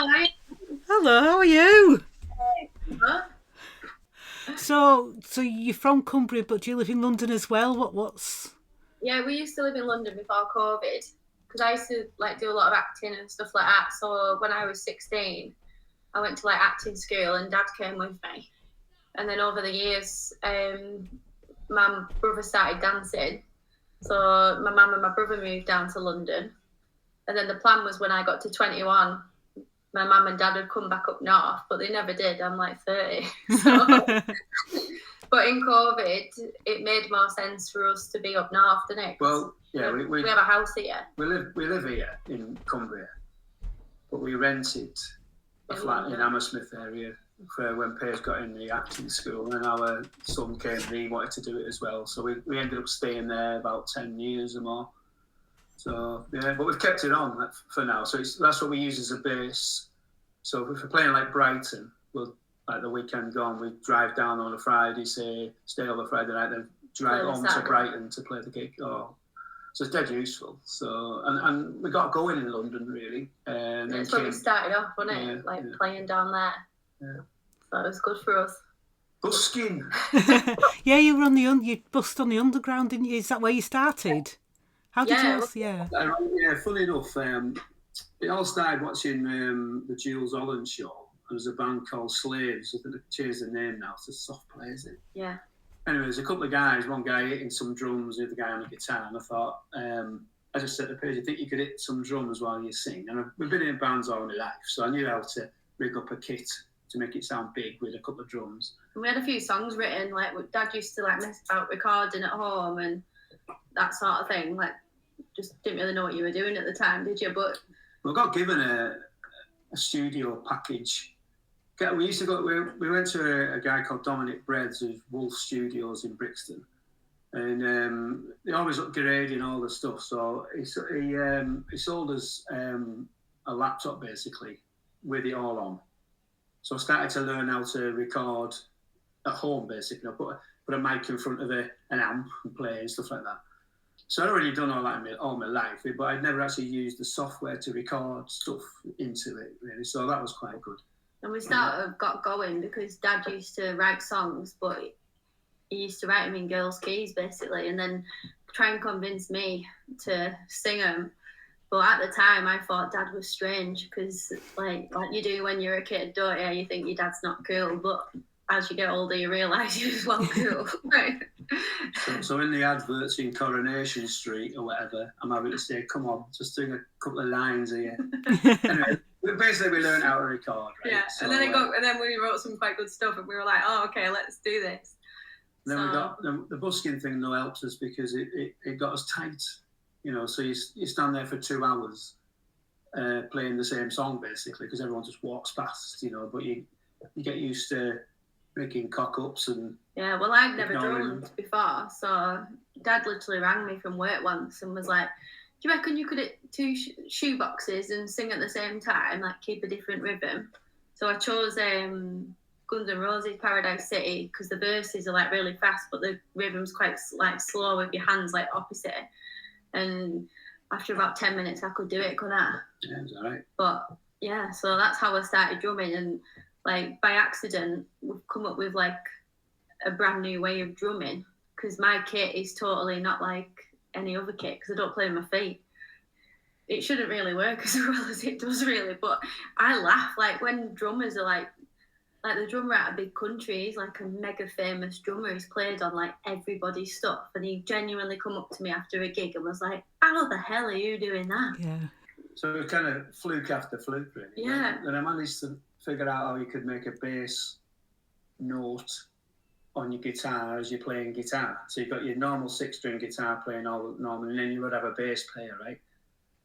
Hi. Hello, how are you? Huh? So you're from Cumbria, but do you live in London as well? What's? Yeah, we used to live in London before COVID because I used to like do a lot of acting and stuff like that. So when I was 16, I went to like acting school and Dad came with me. And then over the years, my brother started dancing. So my mum and my brother moved down to London. And then the plan was when I got to 21, my mum and dad would come back up north, but they never did. I'm like 30. So, but in COVID, it made more sense for us to be up north, didn't it? Well, yeah, we have a house here. We live here in Cumbria, but we rented a flat in Hammersmith area for when Paige got in the acting school, and our son came and he wanted to do it as well. So we ended up staying there about 10 years or more. So yeah, but we've kept it on for now. So that's what we use as a base. So if we're playing like Brighton, we'll like the weekend gone, we drive down on a Friday, say stay over Friday night, then drive on to Brighton to play the gig. So it's dead useful. So and we got going in London really. And that's when we started off, wasn't it? Playing down there. Yeah. So it was good for us. Busking. Yeah, you bust on the underground, didn't you? Is that where you started? How did you? Yeah, funny enough, it all started watching the Jules Holland show. There was a band called Slaves. I think they've changed the name now to Soft Plays It. Yeah. Anyway, there's a couple of guys, one guy hitting some drums, the other guy on the guitar, and I thought, I just said to Paige, I think you could hit some drums while you sing. And we've been in bands all my life, so I knew how to rig up a kit to make it sound big with a couple of drums. And we had a few songs written, like Dad used to like mess about recording at home and that sort of thing. Like, just didn't really know what you were doing at the time, did you? But we got given a studio package. We used to go. We went to a guy called Dominic Breads of Wolf Studios in Brixton, and they always upgrading all the stuff. So he sold us a laptop basically with it all on. So I started to learn how to record at home basically. I put a mic in front of an amp and play and stuff like that. So I'd already done all that all my life, but I'd never actually used the software to record stuff into it, really. So that was quite good. And we got going because Dad used to write songs, but he used to write them in girls' keys, basically, and then try and convince me to sing them. But at the time, I thought Dad was strange because, like you do when you're a kid, don't you? You think your dad's not cool, but as you get older, you realise he was well cool. Right? So in the adverts in Coronation Street or whatever, I'm having to say, come on, just doing a couple of lines here. Anyway, basically we learned how to record, right? Yeah, so, and then we wrote some quite good stuff and we were like, oh, okay, let's do this. Then we got the busking thing though helped us because it got us tight, so you stand there for 2 hours playing the same song basically because everyone just walks past, but you get used to making cock-ups and... Yeah, well, I'd never drummed before, so Dad literally rang me from work once and was like, do you reckon you could hit 2 shoe boxes and sing at the same time, like keep a different rhythm? So I chose Guns N' Roses' Paradise City because the verses are like really fast, but the rhythm's quite like slow with your hands like opposite. And after about 10 minutes, I could do it, couldn't I? Yeah, it was all right. But yeah, so that's how I started drumming, and like by accident, we've come up with like a brand new way of drumming because my kit is totally not like any other kit because I don't play with my feet. It shouldn't really work as well as it does really, but I laugh like when drummers are like the drummer at a big country, he's like a mega famous drummer. He's played on like everybody's stuff, and he genuinely come up to me after a gig and was like, how the hell are you doing that? Yeah. So it was kind of fluke after fluke really. Yeah. Then I managed to figure out how you could make a bass note on your guitar as you're playing guitar. So you've got your normal 6-string guitar playing all normal, and then you would have a bass player, right?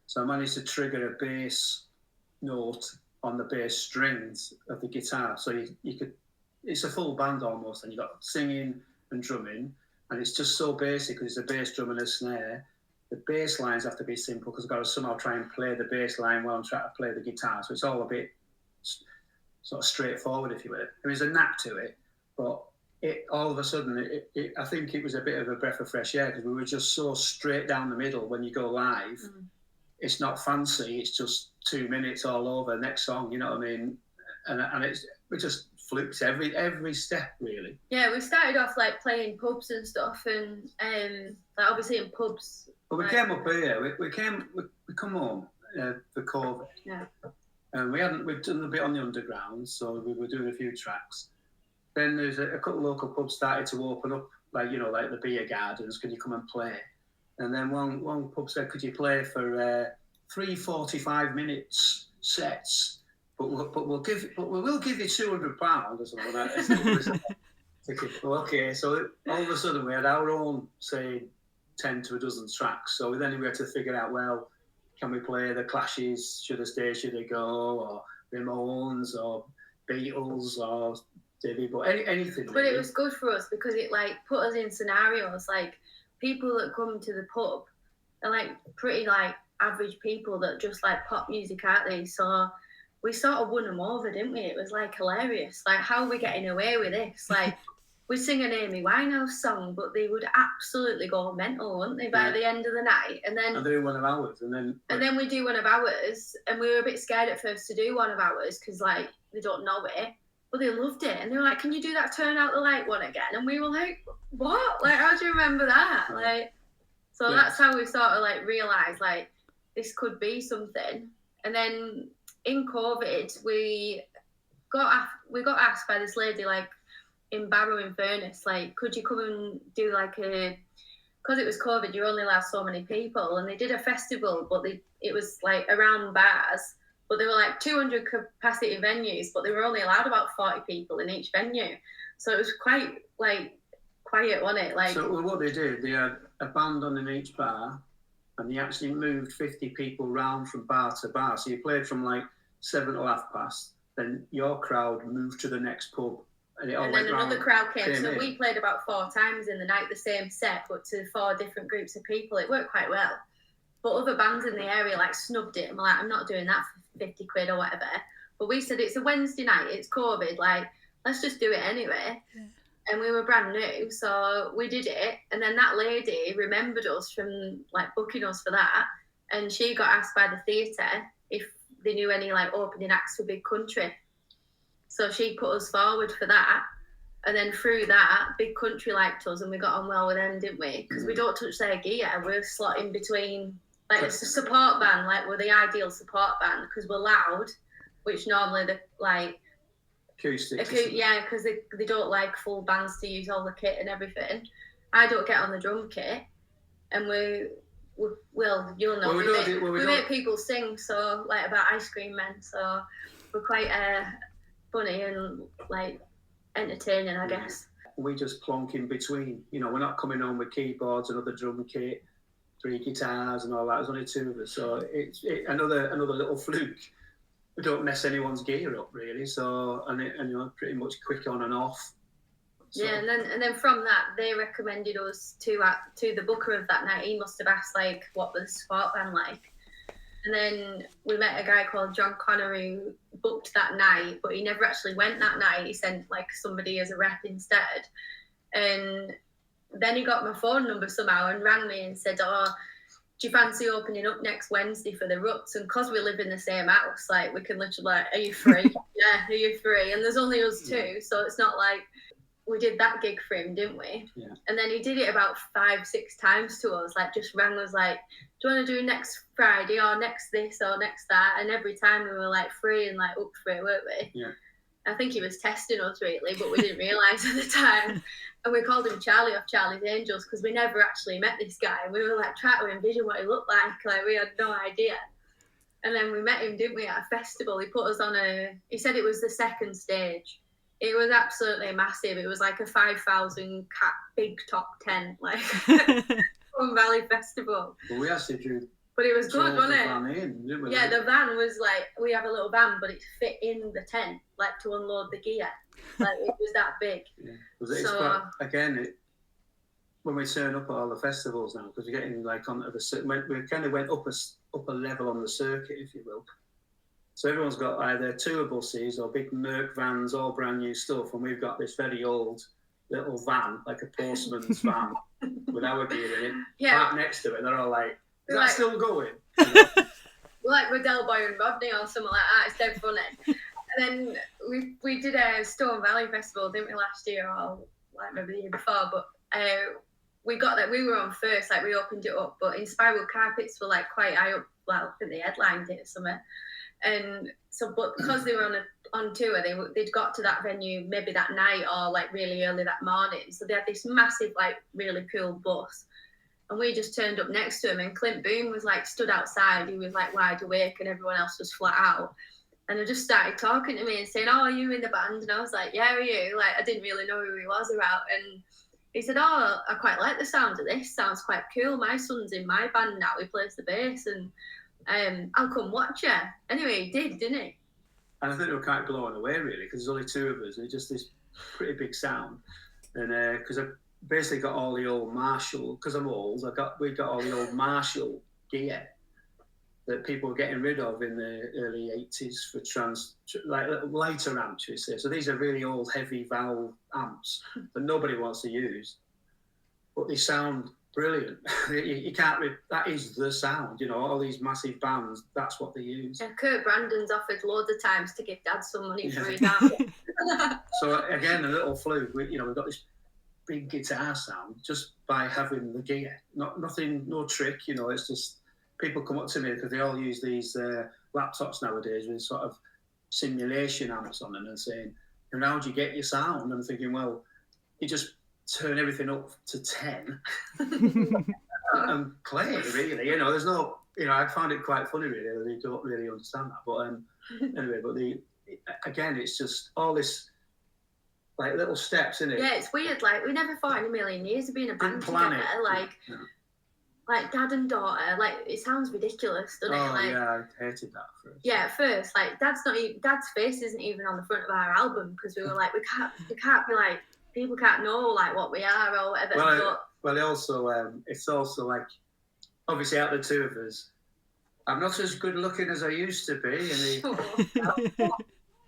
So I managed to trigger a bass note on the bass strings of the guitar. So you could, it's a full band almost, and you've got singing and drumming, and it's just so basic because it's a bass drum and a snare. The bass lines have to be simple because I've got to somehow try and play the bass line while I'm trying to play the guitar. So it's all a bit sort of straightforward, if you will. There is a knack to it, but all of a sudden, I think it was a bit of a breath of fresh air because we were just so straight down the middle when you go live. it's not fancy. It's just 2 minutes all over. Next song, you know what I mean? And we just fluked every step really. Yeah, we started off like playing pubs and stuff, and like obviously in pubs. But we came up here. We come home for COVID. Yeah. And we'd done a bit on the underground, so we were doing a few tracks. Then there's a couple of local pubs started to open up, like like the beer gardens. Can you come and play? And then one pub said, could you play for 3 45-minute sets? But we will give you £200 or something like that. Okay, so all of a sudden we had our own, say, 10 to a dozen tracks. So then we had to figure out, well, can we play the Clashes, Should I Stay, Should I Go, or Ramones, or Beatles, or David, but anything. But really. It was good for us because it like put us in scenarios. Like people that come to the pub are like pretty like average people that just like pop music, aren't they? So we sort of won them over, didn't we? It was like hilarious. Like, how are we getting away with this? Like, we'd sing an Amy Winehouse song, but they would absolutely go mental, wouldn't they, by the end of the night? And then do one of ours, and then we do one of ours, and we were a bit scared at first to do one of ours because like they don't know it, but they loved it, and they were like, "Can you do that Turn Out the Light one again?" And we were like, "What? Like, how do you remember that?" Like, so that's how we sort of like realised like this could be something, and then. In COVID, we got asked by this lady, like, in Barrow in Furness, like, could you come and do, like, because it was COVID, you only allowed so many people, and they did a festival, but it was, like, around bars, but they were, like, 200 capacity venues, but they were only allowed about 40 people in each venue, so it was quite, like, quiet, wasn't it? Like, so what they did, they had a band on in each bar, and they actually moved 50 people round from bar to bar. So you played from like 7 to past, then your crowd moved to the next pub. And then another crowd came. So we played about 4 times in the night, the same set, but to 4 different groups of people. It worked quite well. But other bands in the area like snubbed it. And we're like, I'm not doing that for 50 quid or whatever. But we said, it's a Wednesday night, it's COVID, like, let's just do it anyway. Yeah. And we were brand new, so we did it. And then that lady remembered us from like booking us for that. And she got asked by the theatre if they knew any like opening acts for Big Country. So she put us forward for that. And then through that, Big Country liked us and we got on well with them, didn't we? Because we don't touch their gear. We're slotting between, like, it's a support band, like we're the ideal support band because we're loud, which normally the like, acoustic. Yeah, because they don't like full bands to use all the kit and everything. I don't get on the drum kit, and well, you'll know, we make people sing, so like about Ice Cream Men, so we're quite funny and like entertaining, I guess. We just plonk in between. We're not coming on with keyboards, another drum kit, 3 guitars, and all that. There's only 2 of us, so it's another little fluke. We don't mess anyone's gear up really, so and pretty much quick on and off. So. Yeah, and then from that they recommended us to the booker of that night. He must have asked like what was the support band like, and then we met a guy called John Connor who booked that night, but he never actually went that night. He sent like somebody as a rep instead, and then he got my phone number somehow and rang me and said, "Oh, do you fancy opening up next Wednesday for the Ruts?" And because we live in the same house, like, we can literally like, "Are you free?" "Yeah, are you free?" And there's only us 2, so it's not like we did that gig for him, didn't we? Yeah. And then he did it about 5-6 times to us, like just rang us like, "Do you want to do next Friday or next this or next that?" And every time we were like free and like up for it, weren't we? Yeah. I think he was testing us really, but we didn't realise at the time. And we called him Charlie off Charlie's Angels because we never actually met this guy. We were like trying to envision what he looked like. Like, we had no idea. And then we met him, didn't we, at a festival. He put us on he said it was the second stage. It was absolutely massive. It was like a 5,000 cat big top tent, like Plum Valley Festival. Well, we actually drew. But it was good, wasn't it? Van in, didn't we? Yeah, the van was like, we have a little van, but it fit in the tent, like to unload the gear. Like, it was that big. Yeah. When we turn up at all the festivals now, because we're getting like onto we kind of went up a level on the circuit, if you will. So everyone's got either tour buses or big Merc vans, all brand new stuff, and we've got this very old little van, like a postman's van, with our gear in it, parked next to it, and they're all like, "Is that still going?" like Riddell Boy and Rodney or something like that. It's dead funny. And then we did a Stone Valley Festival, didn't we, last year, or like maybe the year before, but we got that, we were on first, like we opened it up, but Inspiral Carpets were like quite high up, well, I think they headlined it or something. And so, but because they were on tour, they'd got to that venue maybe that night or like really early that morning. So they had this massive, like really cool bus. And we just turned up next to him, and Clint Boone was like stood outside. He was like wide awake, and everyone else was flat out. And I just started talking to me and saying, "Oh, are you in the band?" And I was like, "Yeah, are you?" Like I didn't really know who he was about. And he said, "Oh, I quite like the sound of this. Sounds quite cool. My son's in my band now. He plays the bass, and I'll come watch you." Anyway, he did, didn't he? And I think they were quite blown away, really, because there's only two of us, and it's just this pretty big sound. And because I basically got all the old Marshall, because I'm old, we got all the old Marshall gear that people were getting rid of in the early 80s for like lighter amps, you say. So these are really old, heavy valve amps that nobody wants to use, but they sound brilliant. You can't. That is the sound. You know, all these massive bands. That's what they use. Yeah, Kurt Brandon's offered loads of times to give Dad some money for his amp. So again, a little fluke. We've got this big guitar sound just by having the gear. Nothing, no trick. You know, it's just people come up to me because they all use these laptops nowadays with sort of simulation amps on them and saying, "And how do you get your sound?" And I'm thinking, well, you just turn everything up to 10 and play it, really. You know, there's no, I find it quite funny, really. They don't really understand that. But anyway, again, it's just all this, like, little steps in it. Yeah, it's weird. Like, we never thought in a million years of being a band together. Like dad and daughter. Like, it sounds ridiculous, doesn't it? Like, yeah, I hated that at first. Yeah, at first, like, Dad's face isn't even on the front of our album because we were like, we can't be like, people can't know like what we are or whatever. Well, also, it's also like, obviously, out of the two of us, I'm not as good looking as I used to be,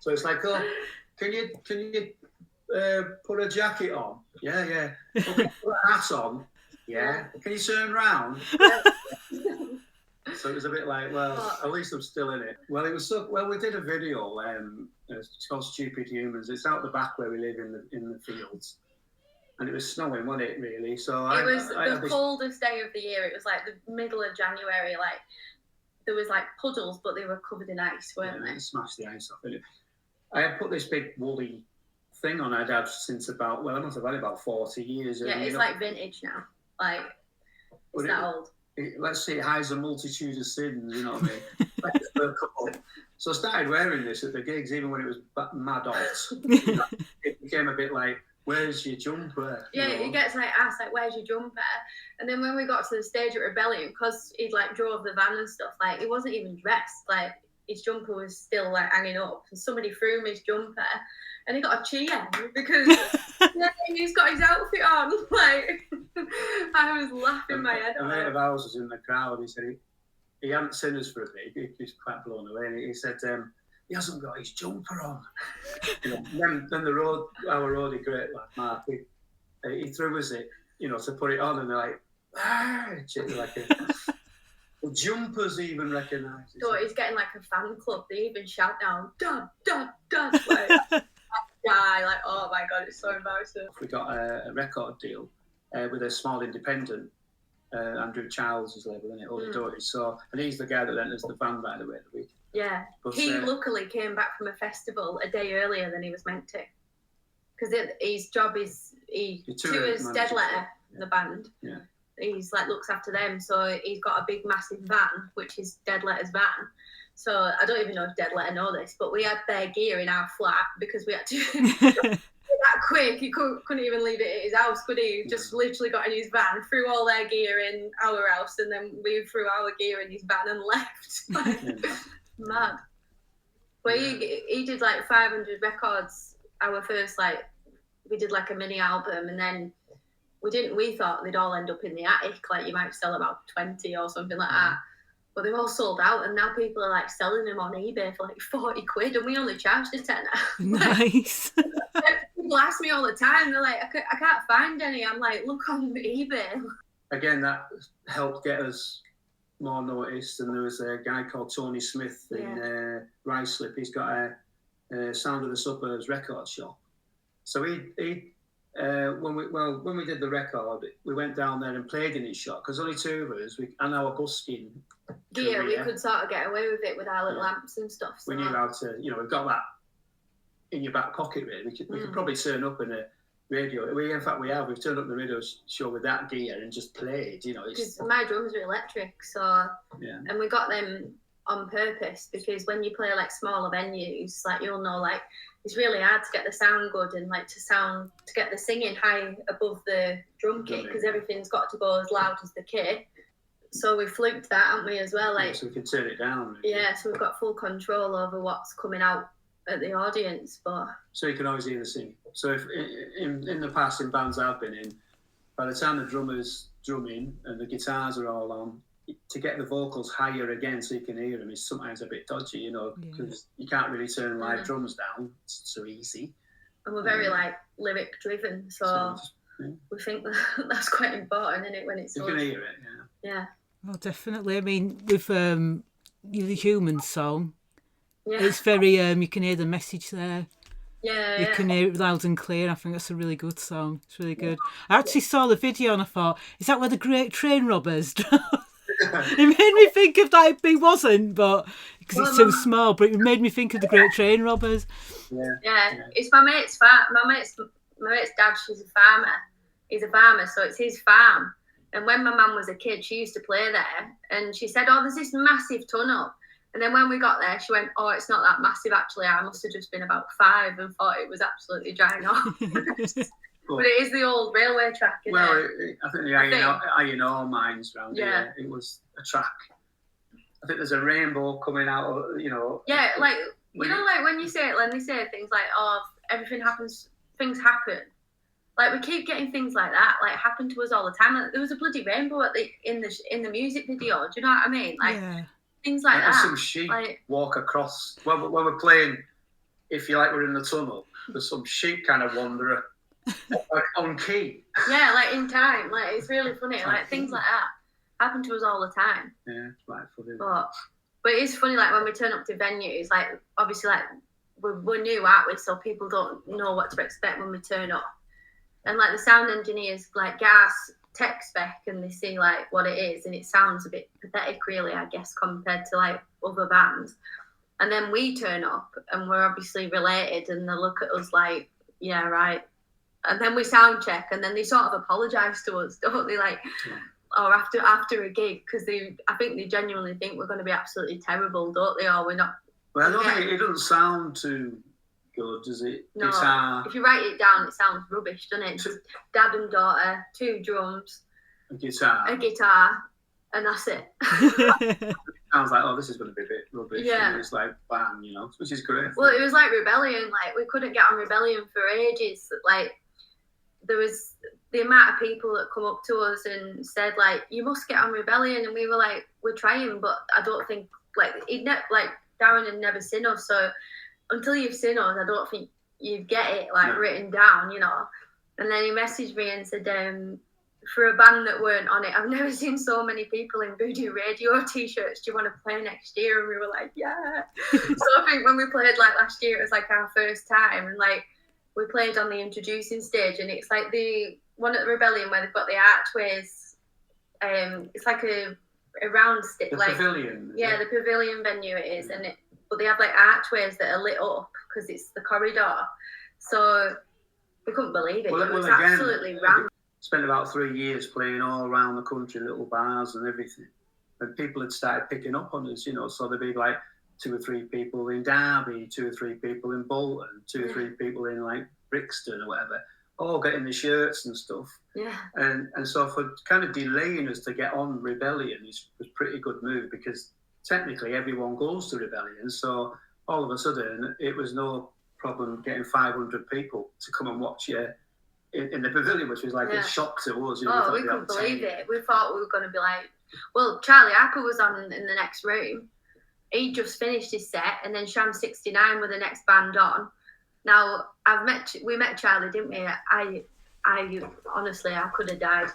so it's like, oh, can you put a jacket on? Yeah. Okay, put a hat on. Yeah. Can you turn round? So it was a bit like, well, at least I'm still in it. Well, we did a video. It's called Stupid Humans. It's out the back where we live in the fields, and it was snowing, wasn't it? Really. So it was the coldest day of the year. It was like the middle of January. Like there was like puddles, but they were covered in ice, weren't they? Smashed the ice off. I had put this big woolly thing on I'd had since I must have had it about 40 years. Yeah, it's like vintage now. Like it's that old. Let's say it hides a multitude of sins, you know what I mean? So I started wearing this at the gigs, even when it was mad hot. It became a bit like, where's your jumper? Yeah, he gets like asked, like, where's your jumper? And then when we got to the stage at Rebellion, because he'd like drove the van and stuff, like he wasn't even dressed. Like his jumper was still like hanging up, and somebody threw him his jumper, and he got a cheer because he's got his outfit on. Like I was laughing my head off. A mate of ours was in the crowd. He said he hadn't seen us for a bit. He was quite blown away. And he said he hasn't got his jumper on. Then our roadie, great lad Mark, he threw us it, to put it on, and they're like, the jumpers even recognised. So he's getting like a fan club. They even shout down, "Dad, Dad, Dad!" Like, guy, like, oh my god, it's so embarrassing. We got a record deal with a small independent. Andrew Childs' label, isn't it? Dotage. So, and he's the guy that enters the band, by the way, the week. Yeah, but he luckily came back from a festival a day earlier than he was meant to, because his job is he tours Dead Letter, the band. Yeah. He's like looks after them, so he's got a big massive van, which is Dead Letter's van. So I don't even know if Dead Letter know this, but we had their gear in our flat because we had to that quick. He couldn't even leave it at his house, could he? Just literally got in his van, threw all their gear in our house, and then we threw our gear in his van and left. Mad. But he did like 500 records. Our first, like, we did like a mini album, and then we thought they'd all end up in the attic, like you might sell about 20 or something like that. But they've all sold out, and now people are like selling them on eBay for like 40 quid, and we only charged a tenner. Nice. People ask me all the time, they're like, I can't find any. I'm like, look on eBay. Again, that helped get us more noticed. And there was a guy called Tony Smith in Ruislip. He's got a Sound of the Suburbs record shop. So when we did the record, we went down there and played in his shop because only two of us. And our busking gear, we could sort of get away with it with our little amps and stuff. So. We knew how to, we've got that in your back pocket. Really, we could probably turn up in a radio. We've turned up the radio show with that gear and just played. Because my drums are electric, so and we got them on purpose because when you play like smaller venues, like you'll know, like it's really hard to get the sound good and like to get the singing high above the drum kit because everything's got to go as loud as the kit. So we fluked that, haven't we, as well? Like so we can turn it down. Really. Yeah, so we've got full control over what's coming out at the audience, but so you can always hear the singing. So if in the past in bands I've been in, by the time the drummer's drumming and the guitars are all on, to get the vocals higher again so you can hear them is sometimes a bit dodgy, because you can't really turn live drums down. It's so easy. And we're very like lyric driven, so we think that's quite important, isn't it? When it's you can hear it, yeah. Oh, definitely. I mean, with the Human song, it's very you can hear the message there. Yeah, you can hear it loud and clear. I think that's a really good song. It's really good. I actually saw the video and I thought, is that where the Great Train Robbers? It made me think of that. It wasn't, but because it's so small. But it made me think of the Great Train Robbers. Yeah. It's my mate's farm. My mate's dad. She's a farmer. He's a farmer, so it's his farm. And when my mum was a kid, she used to play there. And she said, "Oh, there's this massive tunnel." And then when we got there, she went, "Oh, it's not that massive actually. I must have just been about 5 and thought it was absolutely drying off." But it is the old railway track, isn't it? I think the iron ore mines around here. It was a track. I think there's a rainbow coming out of, Yeah, like, like when they say things like, "Oh, everything happens, things happen." Like, we keep getting things like that, like, happen to us all the time. Like, there was a bloody rainbow in the music video. Do you know what I mean? Like, things like that. There's some sheep walk across. When we're playing, if you like, we're in the tunnel, there's some sheep kind of wander on key. Yeah, like in time. Like, it's really funny. Like, things like that happen to us all the time. Yeah, it's quite funny. But it is funny, like, when we turn up to venues, like, obviously, like, we're new, aren't we? So people don't know what to expect when we turn up. And, like, the sound engineers, like, gas tech spec and they see, like, what it is. And it sounds a bit pathetic, really, I guess, compared to, like, other bands. And then we turn up and we're obviously related and they look at us like, yeah, right. And then we sound check and then they sort of apologise to us, don't they? Like, or after a gig, because I think they genuinely think we're going to be absolutely terrible, don't they? Or we're not. Well, I don't think it doesn't sound too good, does it? No. If you write it down, it sounds rubbish, doesn't it? Just dad and daughter, 2 drums, a guitar, and that's it. Sounds like, oh, this is going to be a bit rubbish. Yeah. And it's like, bam, which is great. Well, it was like Rebellion. Like, we couldn't get on Rebellion for ages. Like, there was the amount of people that come up to us and said, like, you must get on Rebellion. And we were like, we're trying, but I don't think, like, Darren had never seen us. So until you've seen us, I don't think you'd get it, like, written down, And then he messaged me and said, for a band that weren't on it, I've never seen so many people in Voodoo Radio t-shirts. Do you want to play next year? And we were like, yeah. So I think when we played, like, last year, it was, like, our first time. And, like, we played on the introducing stage. And it's, like, the one at the Rebellion where they've got the archways. It's like a round stick. The like, pavilion. Yeah, the pavilion venue it is. But they have, like, archways that are lit up because it's the corridor. So we couldn't believe it. It was absolutely random. Spent about 3 years playing all around the country, little bars and everything. And people had started picking up on us, so there'd be like 2 or 3 people in Derby, 2 or 3 people in Bolton, 2 or 3 people in like Brixton or whatever, all getting the shirts and stuff. Yeah. And so for kind of delaying us to get on Rebellion was a pretty good move because technically everyone goes to Rebellion. So all of a sudden it was no problem getting 500 people to come and watch you in the pavilion, which was like a shock to us. We couldn't believe it. We thought we were going to be like, well, Charlie Harper was on in the next room. He just finished his set, and then Sham 69 were the next band on. Now, we met Charlie, didn't we? I honestly, I could have died.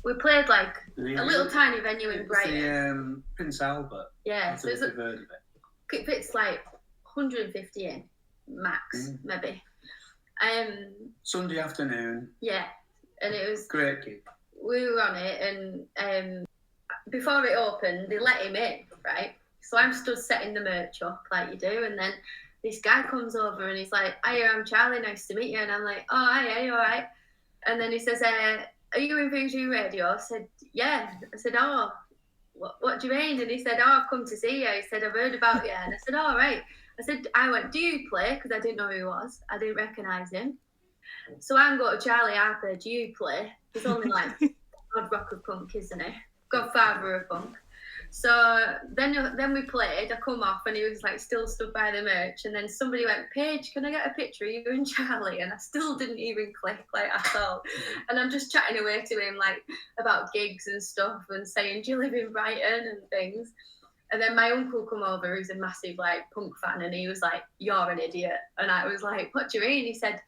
We played like a little tiny venue in Brighton. The Prince Albert. Yeah, so it's heard of it. It fits like 150 in max, maybe. Sunday afternoon. Yeah, and it was great gig. We were on it, and before it opened, they let him in, right? So I'm stood setting the merch up like you do, and then this guy comes over and he's like, "Hiya, I'm Charlie, nice to meet you." And I'm like, "Oh, hiya, you all right?" And then he says, "Are you in Voodoo Radio?" I said, "Yeah." I said, "Oh, what do you mean?" And he said, "Oh, I've come to see you." He said, "I've heard about you." And I said, "All right." I went, "Do you play?" Because I didn't know who he was. I didn't recognise him. So I'm going to Charlie Harper, "Do you play?" He's only like God rock of punk, isn't he? Godfather of punk. So then we played. I come off and he was like still stood by the merch, and then somebody went, "Paige, can I get a picture of you and Charlie?" And I still didn't even click like at all. And I'm just chatting away to him like about gigs and stuff and saying, "Do you live in Brighton?" and things. And then my uncle come over, who's a massive like punk fan, and he was like, "You're an idiot." And I was like, "What do you mean?" He said,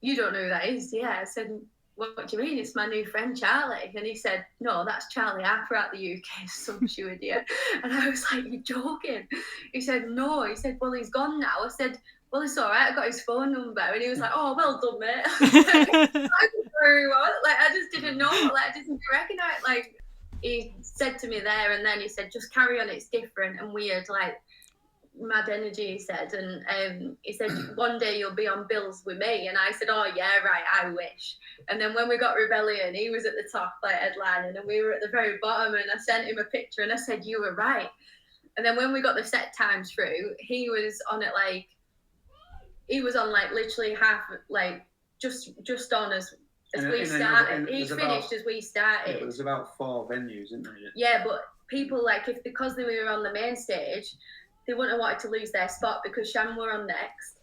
"You don't know who that is?" "Yeah." I said, "What do you mean? It's my new friend Charlie." And he said, "No, that's Charlie Harper out the UK, some you idiot." And I was like, "You're joking?" He said, "No." He said, "Well, he's gone now." I said, "Well, it's all right. I got his phone number." And he was like, "Oh, well done, mate." I didn't know who he was. Like, I just didn't know. Like, I didn't recognize. Like, he said to me there and then, he said, "Just carry on. It's different and weird. Like, mad energy," he said. And he said, "One day you'll be on bills with me." And I said, "Oh yeah, right, I wish." And then when we got Rebellion, he was at the top like headlining and we were at the very bottom, and I sent him a picture and I said, "You were right." And then when we got the set times through, he was on it like literally half, like just on as we started. He finished as we started. It was about 4 venues, isn't it? Yeah, but people because they were on the main stage, they wouldn't have wanted to lose their spot because Sham were on next.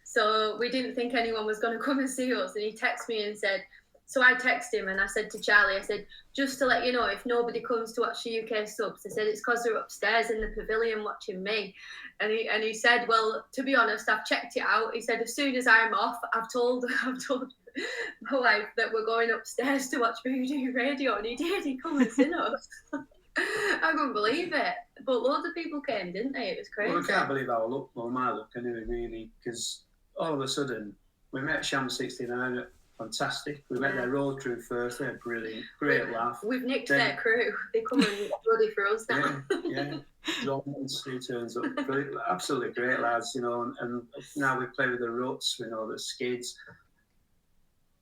So we didn't think anyone was going to come and see us. And he texted me and said, so I texted him and I said to Charlie, I said, "Just to let you know, if nobody comes to watch the UK subs," I said, "it's because they're upstairs in the pavilion watching me." And he said, "Well, to be honest, I've checked it out." He said, "As soon as I'm off, I've told my wife that we're going upstairs to watch Voodoo Radio." And he did. He come and seen us. I couldn't believe it. But loads of people came, didn't they? It was crazy. Well, I can't believe our luck, my luck anyway, really, because all of a sudden we met Sham 69, fantastic. We met their road crew first, they're brilliant, great laugh. We've nicked their crew. They come and ready for us now. Yeah. John, who turns up, brilliant, absolutely great lads, you know, and now we play with the Ruts, we know the Skids.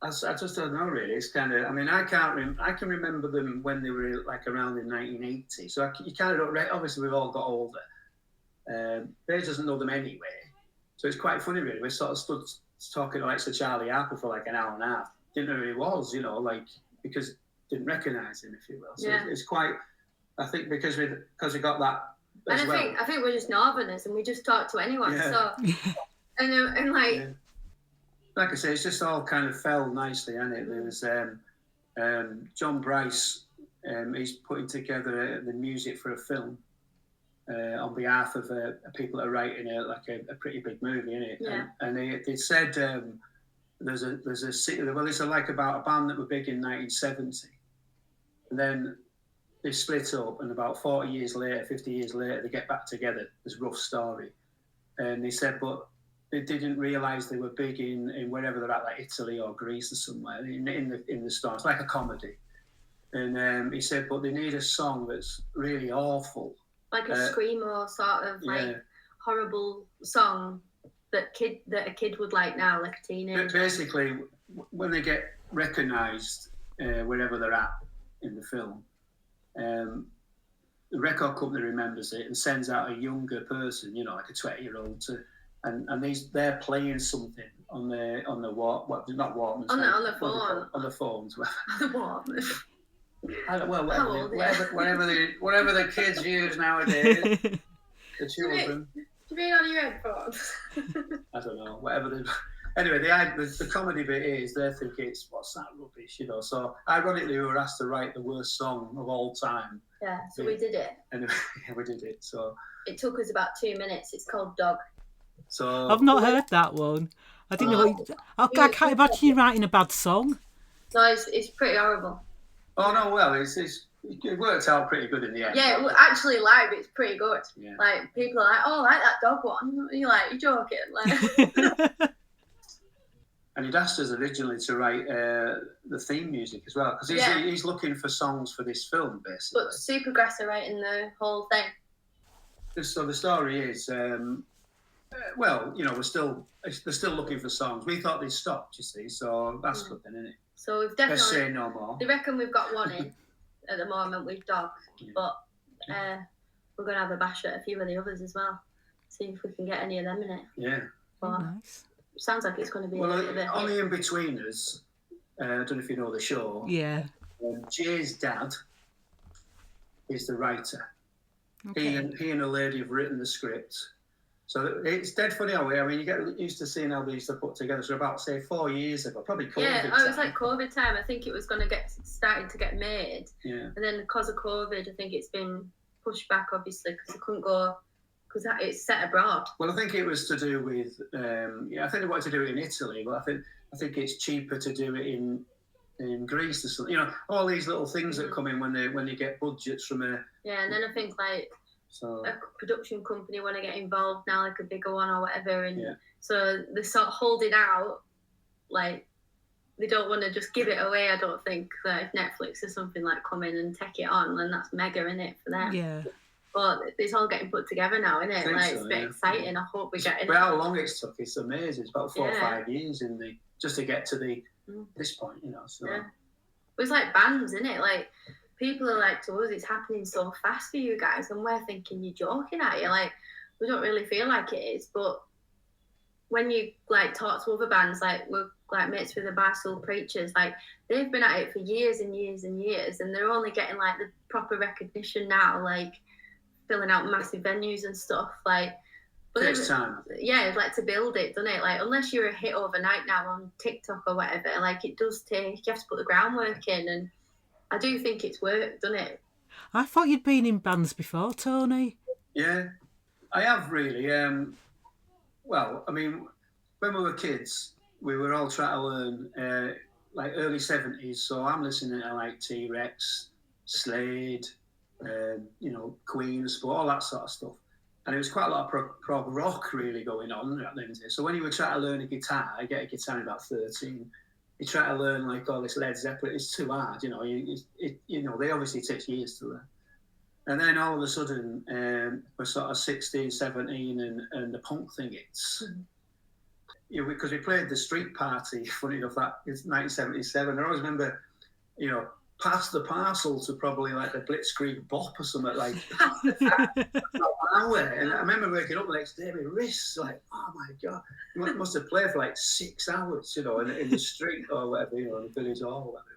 I just don't know really. It's kind of. I mean, I can remember them when they were like around in 1980. So you kind of don't. Obviously, we've all got older. Paige doesn't know them anyway, so it's quite funny really. We sort of stood talking to like Sir Charlie Harper for like an hour and a half. Didn't know who he was, you know, like because didn't recognise him, if you will. So it's quite. I think because we got that. And I think we're just Northerners and we just talk to anyone. Yeah. So and like. Yeah. Like I say, it's just all kind of fell nicely, hasn't it? There was John Bryce, he's putting together the music for a film on behalf of people that are writing a pretty big movie, isn't it? Yeah. And they said there's it's like about a band that were big in 1970, and then they split up, and about 40 years later, 50 years later, they get back together. It's a rough story, and they said, but they didn't realise they were big in wherever they're at, like Italy or Greece or somewhere, in the storm. It's like a comedy. And he said, but they need a song that's really awful. Like a screamo sort of horrible song that a kid would like now, like a teenager. But basically, when they get recognised wherever they're at in the film, the record company remembers it and sends out a younger person, you know, like a 20-year-old to... And they're playing something on the not Walkmans. On the phone. On the phones. The Walkman. Whatever the kids use nowadays. The children. Do you mean on your headphones? I don't know. Whatever they. Anyway, the comedy bit is they're thinking, what's that rubbish, you know? So ironically, we were asked to write the worst song of all time. Yeah, so we did it. And we did it. So it took us about 2 minutes. It's called Dog. So I've not heard that one. I didn't know. I can't imagine you writing a bad song. No, it's pretty horrible. Oh no, well, it worked out pretty good in the end. Yeah, actually live it's pretty good. Yeah. Like people are like, oh, I like that dog one. You're like, you're joking. Like, and he'd asked us originally to write the theme music as well, because he's looking for songs for this film, basically. But Supergrass are writing the whole thing. So the story is, well, you know, they're still looking for songs. We thought they'd stopped, you see, so that's good then, isn't it? So we've definitely. Let's say no more. They reckon we've got one in at the moment with dogs, but we're going to have a bash at a few of the others as well. See if we can get any of them in it. Yeah. But nice. Sounds like it's going to be a bit. On the In-Betweeners, I don't know if you know the show. Yeah. Jay's dad is the writer. Okay. He and a lady have written the script. So it's dead funny how I mean, you get used to seeing how they used to put together. So about, say, 4 years ago, probably COVID Yeah, time. it was like COVID time. I think it was going to started to get made. Yeah. And then because of COVID, I think it's been pushed back, obviously, because it couldn't go, because it's set abroad. Well, I think it was to do with, I think they wanted to do it in Italy, but I think it's cheaper to do it in Greece or something. You know, all these little things that come in when they get budgets from a... Yeah, and then I think, like, a production company want to get involved now, like a bigger one or whatever, and so they're sort of holding out, like they don't want to just give it away. I don't think that if Netflix or something like come in and take it on, then that's mega in it for them. Yeah. But it's all getting put together now, isn't it? Like so, it's a bit exciting. I hope we get it. But how long it's took, it's amazing. It's about 4 or 5 years just to get to this point, you know. So it's like bands, isn't it? Like people are like to us, it's happening so fast for you guys, and we're thinking you're joking at you. Like we don't really feel like it is, but when you like talk to other bands, like we're like mates with the Barstool Preachers, like they've been at it for years and years and years, and they're only getting like the proper recognition now, like filling out massive venues and stuff. Like, but takes time. Yeah, it's like to build it, doesn't it? Like unless you're a hit overnight now on TikTok or whatever, like it does take. You have to put the groundwork in, and I do think it's worked, doesn't it? I thought you'd been in bands before, Tony. Yeah, I have really. Well, I mean, when we were kids, we were all trying to learn like early 70s. So I'm listening to like T-Rex, Slade, you know, Queen, all that sort of stuff. And it was quite a lot of prog rock really going on at the end. So when you were trying to learn a guitar, I get a guitar in about 13. You try to learn like all this Led Zeppelin, it's too hard, you know. You know, they obviously take years to learn. And then all of a sudden, we're sort of 16, 17, and the punk thing hits. You know, because we played the Street Party, funny enough, that is 1977. I always remember, you know, past the parcel to probably like the Blitzkrieg Bop or something like that. And I remember waking up the next day with wrists like, oh my God, you must have played for like 6 hours, you know, in the street or whatever, you know, in the village hall or whatever.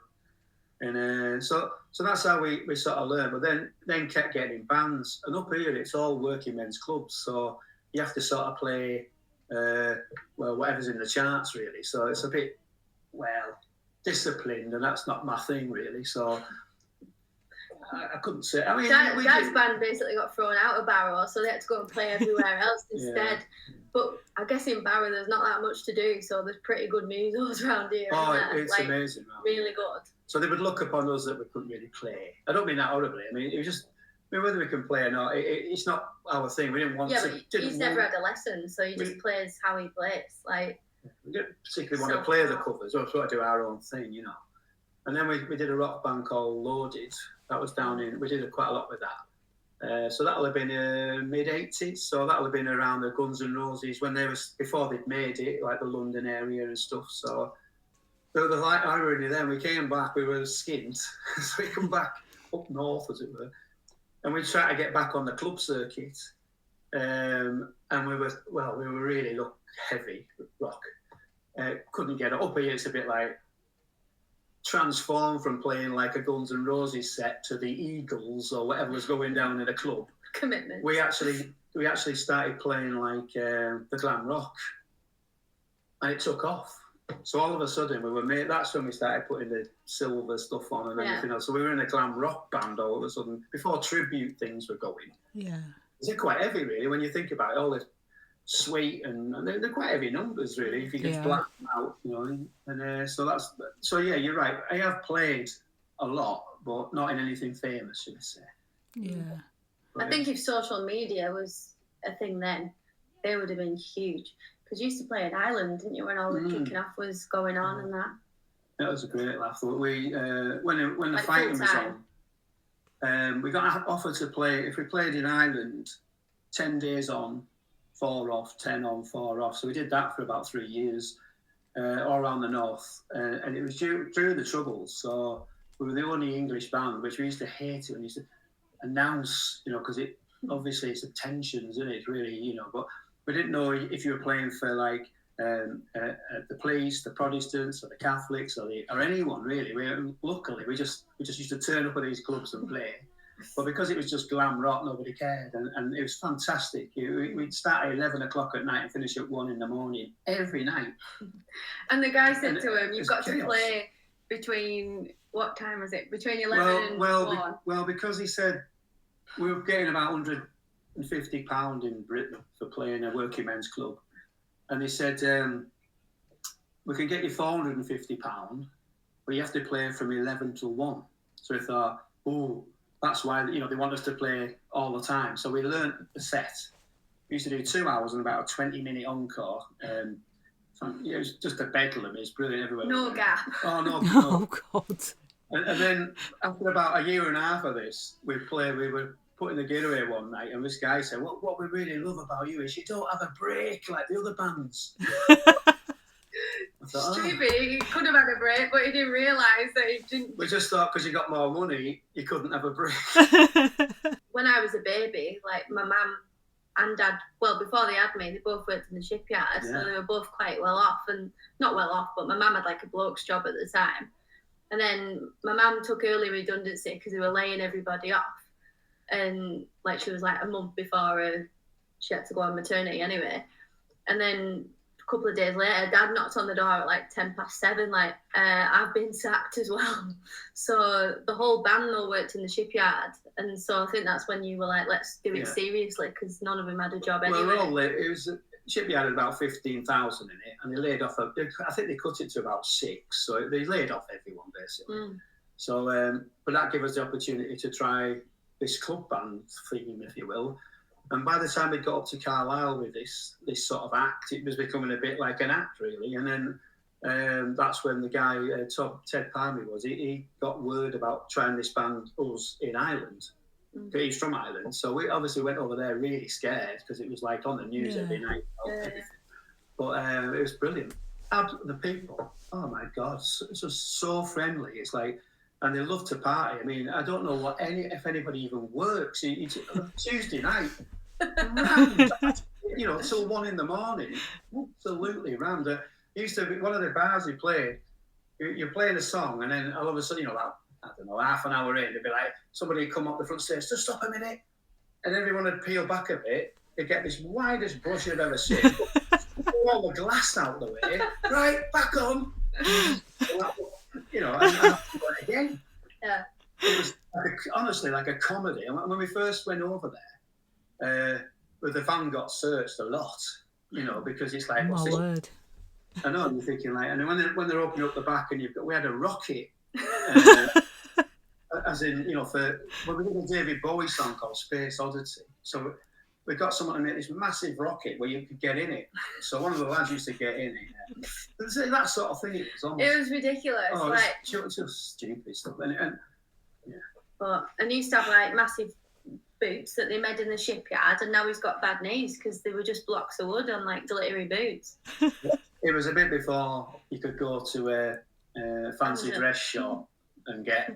And so that's how we sort of learned. But then kept getting in bands. And up here, it's all working men's clubs. So you have to sort of play, well, whatever's in the charts, really. So it's a bit, well, disciplined, and that's not my thing, really. So I couldn't say. I mean, Dad's band basically got thrown out of Barrow, so they had to go and play everywhere else instead. Yeah. But I guess in Barrow there's not that much to do, so there's pretty good musos around here. Oh, it's like, amazing, man. Really good. So they would look upon us that we couldn't really play. I don't mean that horribly. I mean, it was just, I mean, whether we can play or not, it's not our thing. We didn't want to. Yeah, but he's never had a lesson, so he just plays how he plays. Like, we didn't particularly want to play the covers. We sort of do our own thing, you know. And then we did a rock band called Loaded. That was down in. We did quite a lot with that. So that'll have been mid-80s. So that'll have been around the Guns N' Roses when they was before they'd made it, like the London area and stuff. So the like irony then, we came back. We were skint, so we come back up north, as it were, and we tried to get back on the club circuit. And we were really heavy rock. Couldn't get it up here. It's a bit like transformed from playing like a Guns N' Roses set to the Eagles or whatever was going down in a club. Commitment. We actually started playing like the glam rock, and it took off. So all of a sudden we were made. That's when we started putting the silver stuff on and everything else. So we were in a glam rock band all of a sudden before tribute things were going. Yeah, they're quite heavy really when you think about it. All this sweet and they're quite heavy numbers really if you just black them out, you know. And so yeah, you're right. I have played a lot, but not in anything famous, should I say. Yeah. I think if social media was a thing then, they would have been huge. Because you used to play in Ireland, didn't you, when all the kicking off was going on and that? That was a great laugh. We when the Like fighting was full-time? on, we got offered to play. If we played in Ireland, 10 days on, 4 off, 10 on, 4 off. So we did that for about 3 years, all around the north, and it was during the Troubles. So we were the only English band, which we used to hate it when we used to announce, because it obviously it's the tensions, isn't it? It's really, but we didn't know if you were playing for like the police, the Protestants, or the Catholics, or anyone really. Luckily we just used to turn up at these clubs and play. But because it was just glam rock, nobody cared, and it was fantastic. We'd start at 11 o'clock at night and finish at 1 in the morning every night. And the guy said to him, "You've got chaos. to play between what time was it? Between 11 and 1." Well, because he said we were getting about £150 in Britain for playing a working men's club, and he said we can get you £450, but you have to play from 11 till 1. So we thought, that's why they want us to play all the time. So we learnt the set. We used to do 2 hours and about a 20-minute encore. It was just a bedlam. It was brilliant everywhere. No gap. Oh no! Oh God. And then after about a year and a half of this, we were putting the gear away one night, and this guy said, "What we really love about you is you don't have a break like the other bands." I thought, Stupid. He could have had a break, but he didn't realise that he didn't. We just thought because you got more money, you couldn't have a break. When I was a baby, like my mum and dad, well, before they had me, they both worked in the shipyard, so they were both quite well off, and not well off, but my mum had like a bloke's job at the time. And then my mum took early redundancy because they were laying everybody off. And like she was like a month before she had to go on maternity anyway. And then a couple of days later, Dad knocked on the door at like 7:10, like, I've been sacked as well. So the whole band all worked in the shipyard. And so I think that's when you were like, let's do it seriously, because none of them had a job anyway. Well, it was shipyard had about 15,000 in it, and they laid off. I think they cut it to about 6, so they laid off everyone basically. So, but that gave us the opportunity to try this club band theme, if you will. And by the time we got up to Carlisle with this sort of act, it was becoming a bit like an act, really. And then that's when the guy, Ted Palmy, he got word about trying this band, us, in Ireland. He's from Ireland. So we obviously went over there really scared because it was like on the news every night. But it was brilliant. The people, oh my God, it's just so friendly. It's like, and they love to party. I mean, I don't know if anybody even works. Tuesday night, rammed, till 1 in the morning. Absolutely rammed. Used to be one of the bars we played. You're playing a song, and then all of a sudden, about, I don't know, half an hour in, they'd be like, somebody would come up the front stairs, just stop a minute. And everyone would peel back a bit. They'd get this widest brush you've ever seen. Pull all the glass out the way. Right, back on. And again. Yeah. It was honestly like a comedy. And when we first went over there, the van got searched a lot, because it's like, my word. I know, you're thinking like, and when they're opening up the back, and we had a rocket, as in, we did a David Bowie song called Space Oddity. So we got someone to make this massive rocket where you could get in it. So one of the lads used to get in it. That sort of thing. It was ridiculous. It's just stupid stuff. And he used to have like massive boots that they made in the shipyard, and now he's got bad knees because they were just blocks of wood on like delivery boots. It was a bit before you could go to a fancy dress shop and get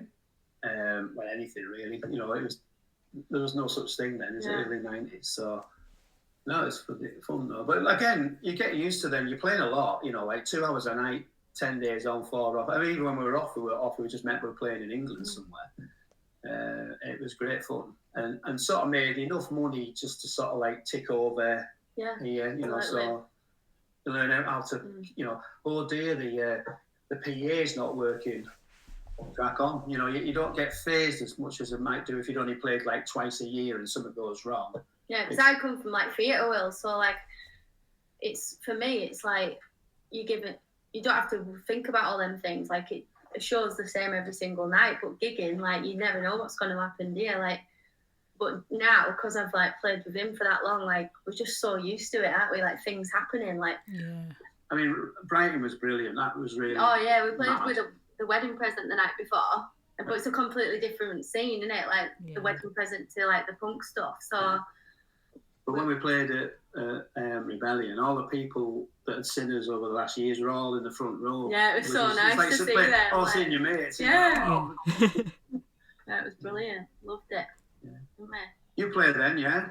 anything really. There was no such thing then, is it? Early 90s. So no, it's fun though. But again, you get used to them. You're playing a lot. Like 2 hours a night, 10 days on, 4 off. I mean, even when we were off. We just meant we were playing in England somewhere. It was great fun, and sort of made enough money just to sort of like tick over here. So to learn how to, oh dear, the PA's not working. Crack on. You don't get phased as much as it might do if you'd only played like twice a year and something goes wrong. Yeah, because I come from like theatre world, so like for me it's like you don't have to think about all them things. Like a show's the same every single night, but gigging, like, you never know what's going to happen, do you? Like, but now, because I've, like, played with him for that long, like, we're just so used to it, aren't we? Like, things happening, like... Yeah. I mean, Brighton was brilliant. That was really... Oh, yeah, we played with the Wedding Present the night before, but it's a completely different scene, isn't it? Like, the Wedding Present to, like, the punk stuff, so... Yeah. But when we played at Rebellion, all the people that had seen us over the last years were all in the front row. Yeah, it was so nice like to see them. All like, seeing your mates. Yeah. Yeah, it was brilliant. Loved it. Yeah. You played then, yeah?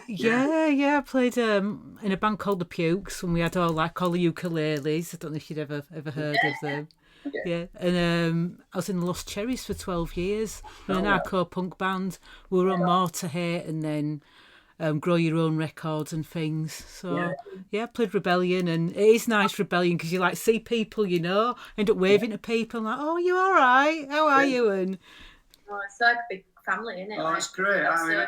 Yeah, I played in a band called The Pukes when we had all the ukuleles. I don't know if you'd ever heard of them. Yeah, and I was in the Lost Cherries for 12 years. We're an hardcore punk band. We were on More to Hate and then Grow Your Own Records and things. So, I played Rebellion, and it is nice Rebellion because you like see people, end up waving to people and like, oh, you all right? How are you? And it's like a big family, isn't it? Oh, it's great. I mean,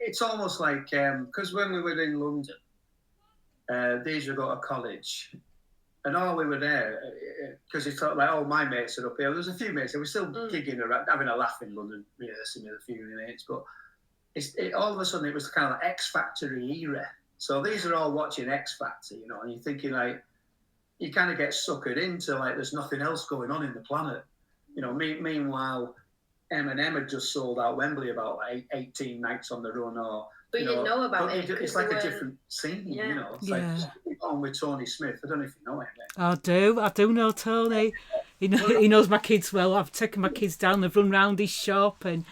it's almost like, because when we were in London, these were got to college. And all we were there, because it's like, oh, my mates are up here. There's a few mates, and we're still gigging around, having a laugh in London, rehearsing with a few mates. But all of a sudden, it was kind of like X Factory era. So these are all watching X Factor, and you're thinking, like, you kind of get suckered into, like, there's nothing else going on in the planet. Meanwhile, Eminem had just sold out Wembley about, like, 18 nights on the run, or... But you didn't know about it. It's like a different scene, It's like on with Tony Smith. I don't know if you know him. I do know Tony. He knows my kids well. I've taken my kids down. They've run round his shop, and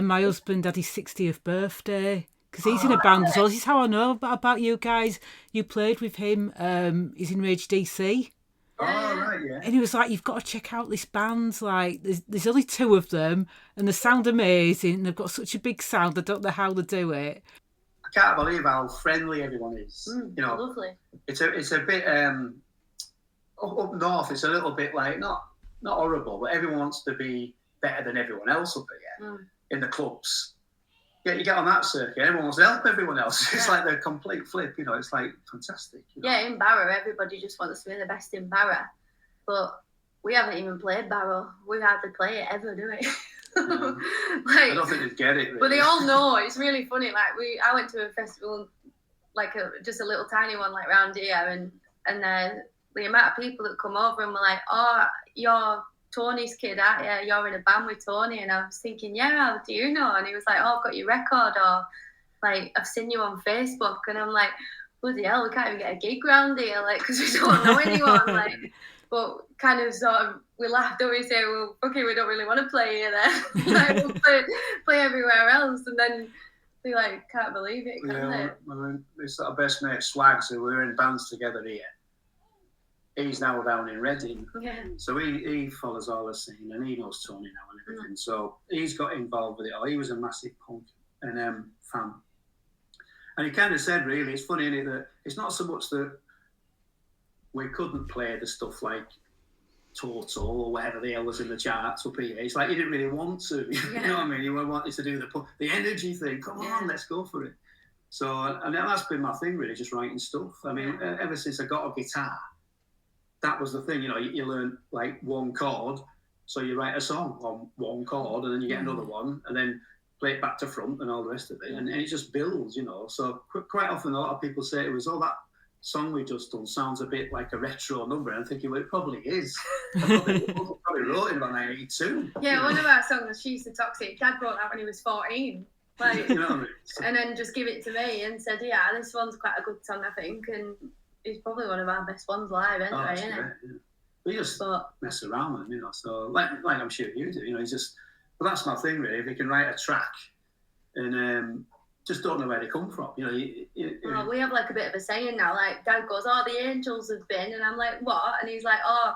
my husband had his 60th birthday because he's in a band as well. This is how I know about you guys. You played with him. He's in Rage DC. Oh, right, yeah. And he was like, you've got to check out this band. Like, there's only 2 of them, and they sound amazing. They've got such a big sound. I don't know how they do it. I can't believe how friendly everyone is. Lovely. It's a bit up north. It's a little bit like not horrible, but everyone wants to be better than everyone else up here in the clubs. Yeah, you get on that circuit, everyone wants to help everyone else. It's like the complete flip, It's like fantastic. Yeah, in Barrow, everybody just wants to be the best in Barrow, but we haven't even played Barrow. We hardly play it ever, do we? I don't think they'd get it. Really. But they all know. It's really funny. Like I went to a festival, like just a little tiny one, like round here, and the amount of people that come over and were like, "Oh, you're Tony's kid, aren't you? You're in a band with Tony." And I was thinking, yeah, how do you know? And he was like, oh, I've got your record, or like, I've seen you on Facebook. And I'm like, bloody hell, we can't even get a gig round here, like, because we don't know anyone. Like, but kind of sort of, we laughed, don't we? Say, well, okay, we don't really want to play here then. Like, we'll play everywhere else. And then we like, can't believe it, can they? I mean, it's our best mate, Swag, so we were in bands together here. He's now down in Reading, so he follows all the scene and he knows Tony now and everything. So he's got involved with it all. He was a massive punk and fan, and he kind of said, really, it's funny, isn't it, that it's not so much that we couldn't play the stuff like Total or whatever the hell was in the charts up here. It's like you didn't really want to, you know what I mean? You wanted to do the energy thing. Come on, let's go for it. So, and that's been my thing, really, just writing stuff. I mean, ever since I got a guitar. That was the thing, you learn like one chord, so you write a song on one chord, and then you get another one, and then play it back to front and all the rest of it, and it just builds, So quite often a lot of people say it was, oh, that song we just done sounds a bit like a retro number, and I'm thinking, well, it probably is. I probably wrote it in about 1982. Yeah, one of our songs, She's the Toxic, Dad wrote that when he was 14. Like, you know what I mean? And then just give it to me and said, yeah, this one's quite a good song, I think, and it's probably one of our best ones live, anyway, isn't it? Yeah. We just mess around with them, So like I'm sure you do, it's just. But that's my thing, really. If you can write a track, and just don't know where they come from, Well, we have like a bit of a saying now. Like Dad goes, "Oh, the Angels have been," and I'm like, "What?" And he's like, "Oh,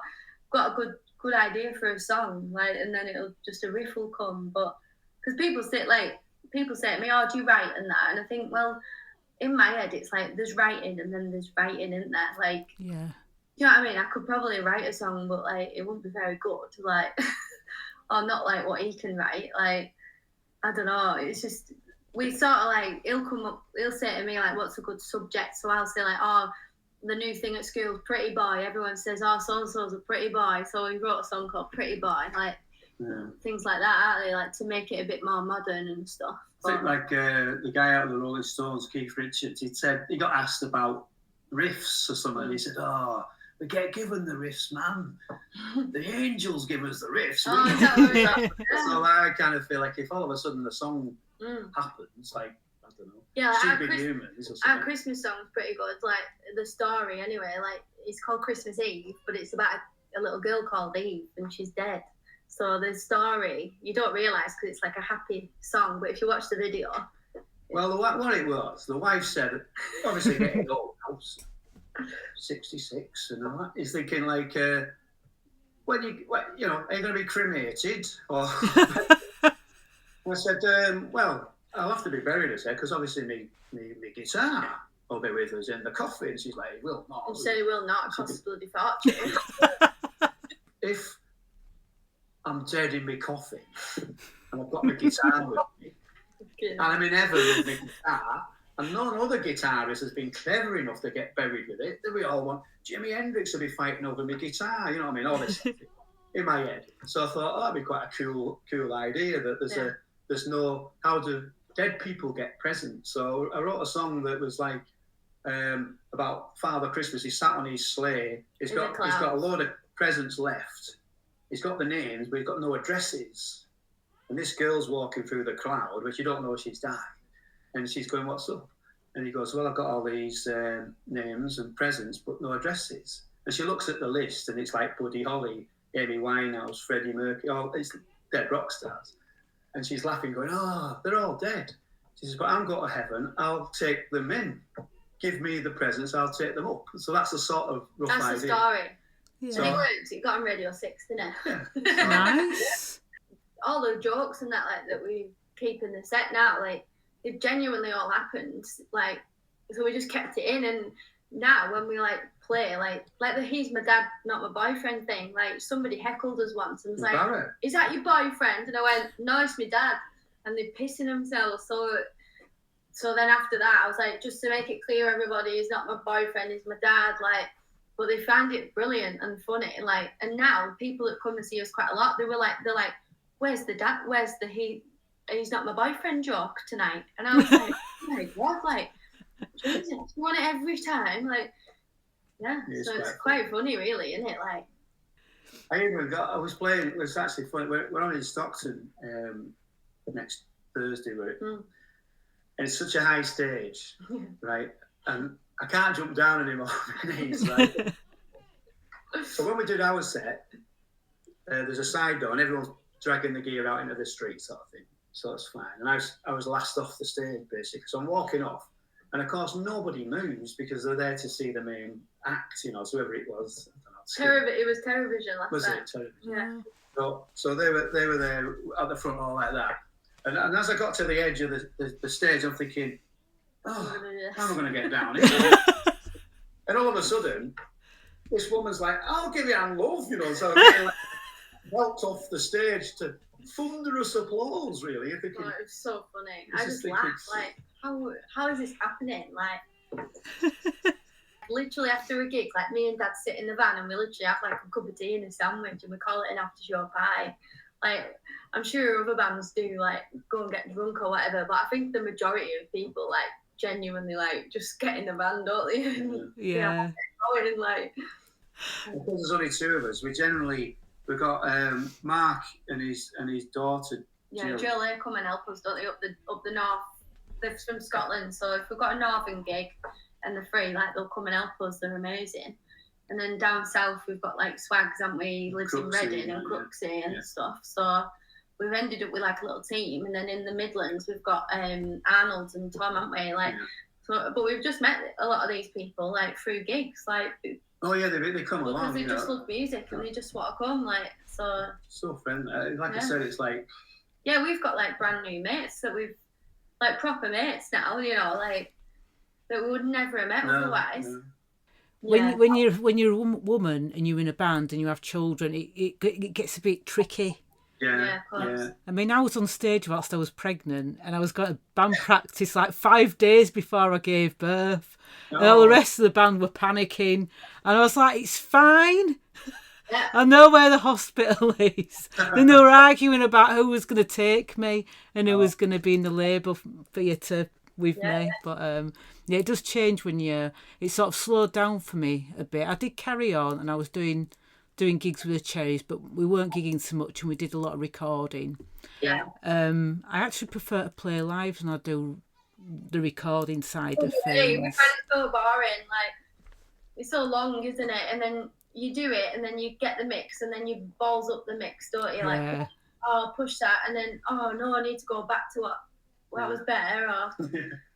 got a good idea for a song," like, and then it'll just a riff will come. But because people say to me, "Oh, do you write?" and that, and I think, well. In my head, it's like there's writing and then there's writing, isn't there? Like, you know what I mean? I could probably write a song, but like it wouldn't be very good, like, or not like what he can write. Like, I don't know. It's just we sort of like he'll say to me like, "What's a good subject?" So I'll say like, "Oh, the new thing at school, Pretty Boy. Everyone says, "Oh, so-and-so's a pretty boy." So we wrote a song called Pretty Boy, like things like that, aren't they? Like to make it a bit more modern and stuff. I think like the guy out of the Rolling Stones, Keith Richards, he got asked about riffs or something, and he said, "Oh, we get given the riffs, man. The angels give us the riffs." So I kind of feel like if all of a sudden the song happens, like, I don't know, Superhumans or something. Our Christmas song's pretty good. Like the story, anyway. Like it's called Christmas Eve, but it's about a little girl called Eve, and she's dead. So the story you don't realise because it's like a happy song, but if you watch the video. Well, what it was, the wife said, obviously getting old now, 66 and all that. He's thinking like, are you going to be cremated? Or I said, well, I'll have to be buried, I said, because obviously my guitar will be with us in the coffin. She's like, it will not. And so it will not, cost a bloody fortune. If I'm dead in my coffin and I've got my guitar with me, and I'm in heaven with my guitar, and none other guitarist has been clever enough to get buried with it, then we all want Jimi Hendrix to be fighting over my guitar, you know what I mean? All this stuff in my head. So I thought, that'd be quite a cool idea that there's no, how do dead people get presents? So I wrote a song that was like about Father Christmas. He sat on his sleigh. He's got a load of presents left. He's got the names, but he's got no addresses. And this girl's walking through the crowd, which you don't know she's died. And she's going, "What's up?" And he goes, "Well, I've got all these names and presents, but no addresses." And she looks at the list, and it's like Buddy Holly, Amy Winehouse, Freddie Mercury, all it's dead rock stars. And she's laughing, going, "Oh, they're all dead." She says, "But I'm going to heaven. I'll take them in. Give me the presents. I'll take them up." So that's a sort of rough idea. That's the story. Yeah. And it works. It got on Radio 6, didn't it? Yeah. Nice. All the jokes and that, like, that we keep in the set now, like, it genuinely all happened. Like, so we just kept it in. And now when we, like, play, like the "he's my dad, not my boyfriend" thing, like, somebody heckled us once and was like, "Is that your boyfriend?" And I went, "No, it's my dad." And they're pissing themselves. So then after that, I was like, just to make it clear, everybody, he's not my boyfriend, he's my dad. Like, but they found it brilliant and funny. Like, and now people that come and see us quite a lot, they're like, "Where's the dad? Where's the he's not my boyfriend joke tonight?" And I was like, "Oh my God, like, Jesus, you want it every time?" Like, yeah, so it's quite funny, really, isn't it? Like, I was playing, it was actually funny, we're on in Stockton next Thursday, and it's such a high stage, right? And I can't jump down anymore on my knees, right? So when we did our set, there's a side door and everyone's dragging the gear out into the street sort of thing. So it's fine. And I was last off the stage, basically. So I'm walking off. And of course, nobody moves because they're there to see the main act, so whoever it was. I don't know, it was Television last night. Was it Yeah. Television? So they were there at the front all like that. And as I got to the edge of the stage, I'm thinking, "Oh, how am I going to get down?" And all of a sudden, this woman's like, "I'll give you hand, love," So I'm getting, like, helped off the stage to thunderous applause, really. You're thinking, it was so funny. I just laughed, like, how is this happening? Like, literally after a gig, like, me and Dad sit in the van and we literally have, like, a cup of tea and a sandwich and we call it an after-show pie. Like, I'm sure other bands do, like, go and get drunk or whatever, but I think the majority of people, like, genuinely, like, just get in the van, don't they? Yeah. Going, like, because there's only two of us, we've got Mark and his daughter. Yeah, Jill, they come and help us, don't they, up the north. They're from Scotland, so if we've got a northern gig and they're free, like, they'll come and help us. They're amazing. And then down south, we've got, like, Swags, haven't we? Lives in Reading and Crooksey and stuff. So we've ended up with, like, a little team. And then in the Midlands, we've got Arnold and Tom, haven't we? Like, so, but we've just met a lot of these people, like, through gigs, like. Oh yeah, they come along. Because they just love music and they just want to come, like, so. So friendly. Like I said, it's like. Yeah, we've got, like, brand new mates that we've, like, proper mates now, like, that we would never have met otherwise. No. When you're a woman and you're in a band and you have children, it gets a bit tricky. Yeah, of course. I mean, I was on stage whilst I was pregnant and I was going to band practice like 5 days before I gave birth. And all the rest of the band were panicking. And I was like, it's fine. Yeah. I know where the hospital is. Then they were arguing about who was going to take me and who was going to be in the labour theatre with me. But yeah, it does change when it sort of slowed down for me a bit. I did carry on and I was doing gigs with the Cherries, but we weren't gigging so much and we did a lot of recording. Yeah. I actually prefer to play live than I do the recording side of Yeah, we things. find it so boring. Like, it's so long, isn't it? And then you do it, and then you get the mix, and then you balls up the mix, don't you? Like, Yeah. oh, push that, and then, oh no, I need to go back to what was better.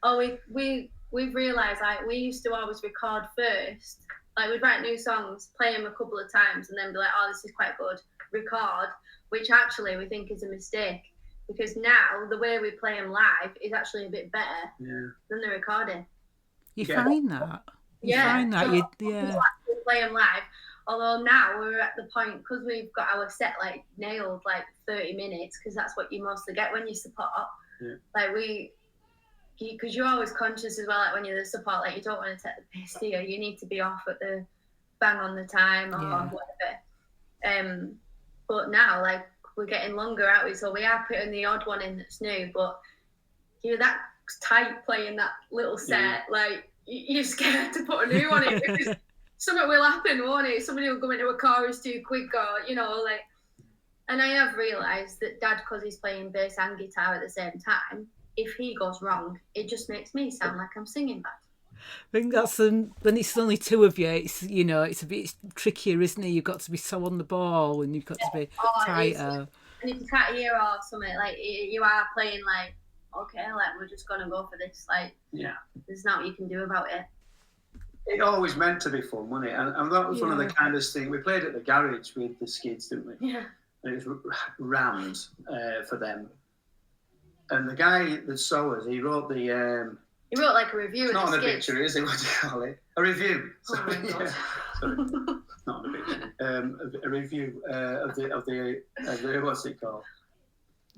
Or we've realised, like, we used to always record first. Like, we'd write new songs, play them a couple of times, and then be like, oh, this is quite good, record, which actually we think is a mistake. Because now, the way we play them live is actually a bit better than the recording. You find that? You find that? We play them live. Although now we're at the point, because we've got our set like nailed, like 30 minutes, because that's what you mostly get when you support. Yeah. Like because you're always conscious as well, like when you're the support, like you don't want to take the piss, do you? You need to be off at the bang on the time or whatever. But now, like, we're getting longer, aren't we? So we are putting the odd one in that's new, but you're that tight playing that little set, like you're scared to put a new one in because something will happen, won't it? Somebody will go into a chorus too quick, or like. And I have realised that Dad, because he's playing bass and guitar at the same time, if he goes wrong, it just makes me sound like I'm singing bad. I think that's when it's only two of you. It's it's a bit trickier, isn't it? You've got to be so on the ball, and you've got to be tighter. And if you can't hear or something, like you are playing, like, okay, like we're just gonna go for this. Like, there's nothing you can do about it. It always meant to be fun, wasn't it? And that was one of the kindest things. We played at the garage with the Skids, didn't we? Yeah. And it was rammed for them. And the guy that saw us, he wrote the. He wrote like a review. It's not an obituary, is it? What do you call it? A review. Sorry, oh my God. Sorry. Not an obituary. A review of the what's it called?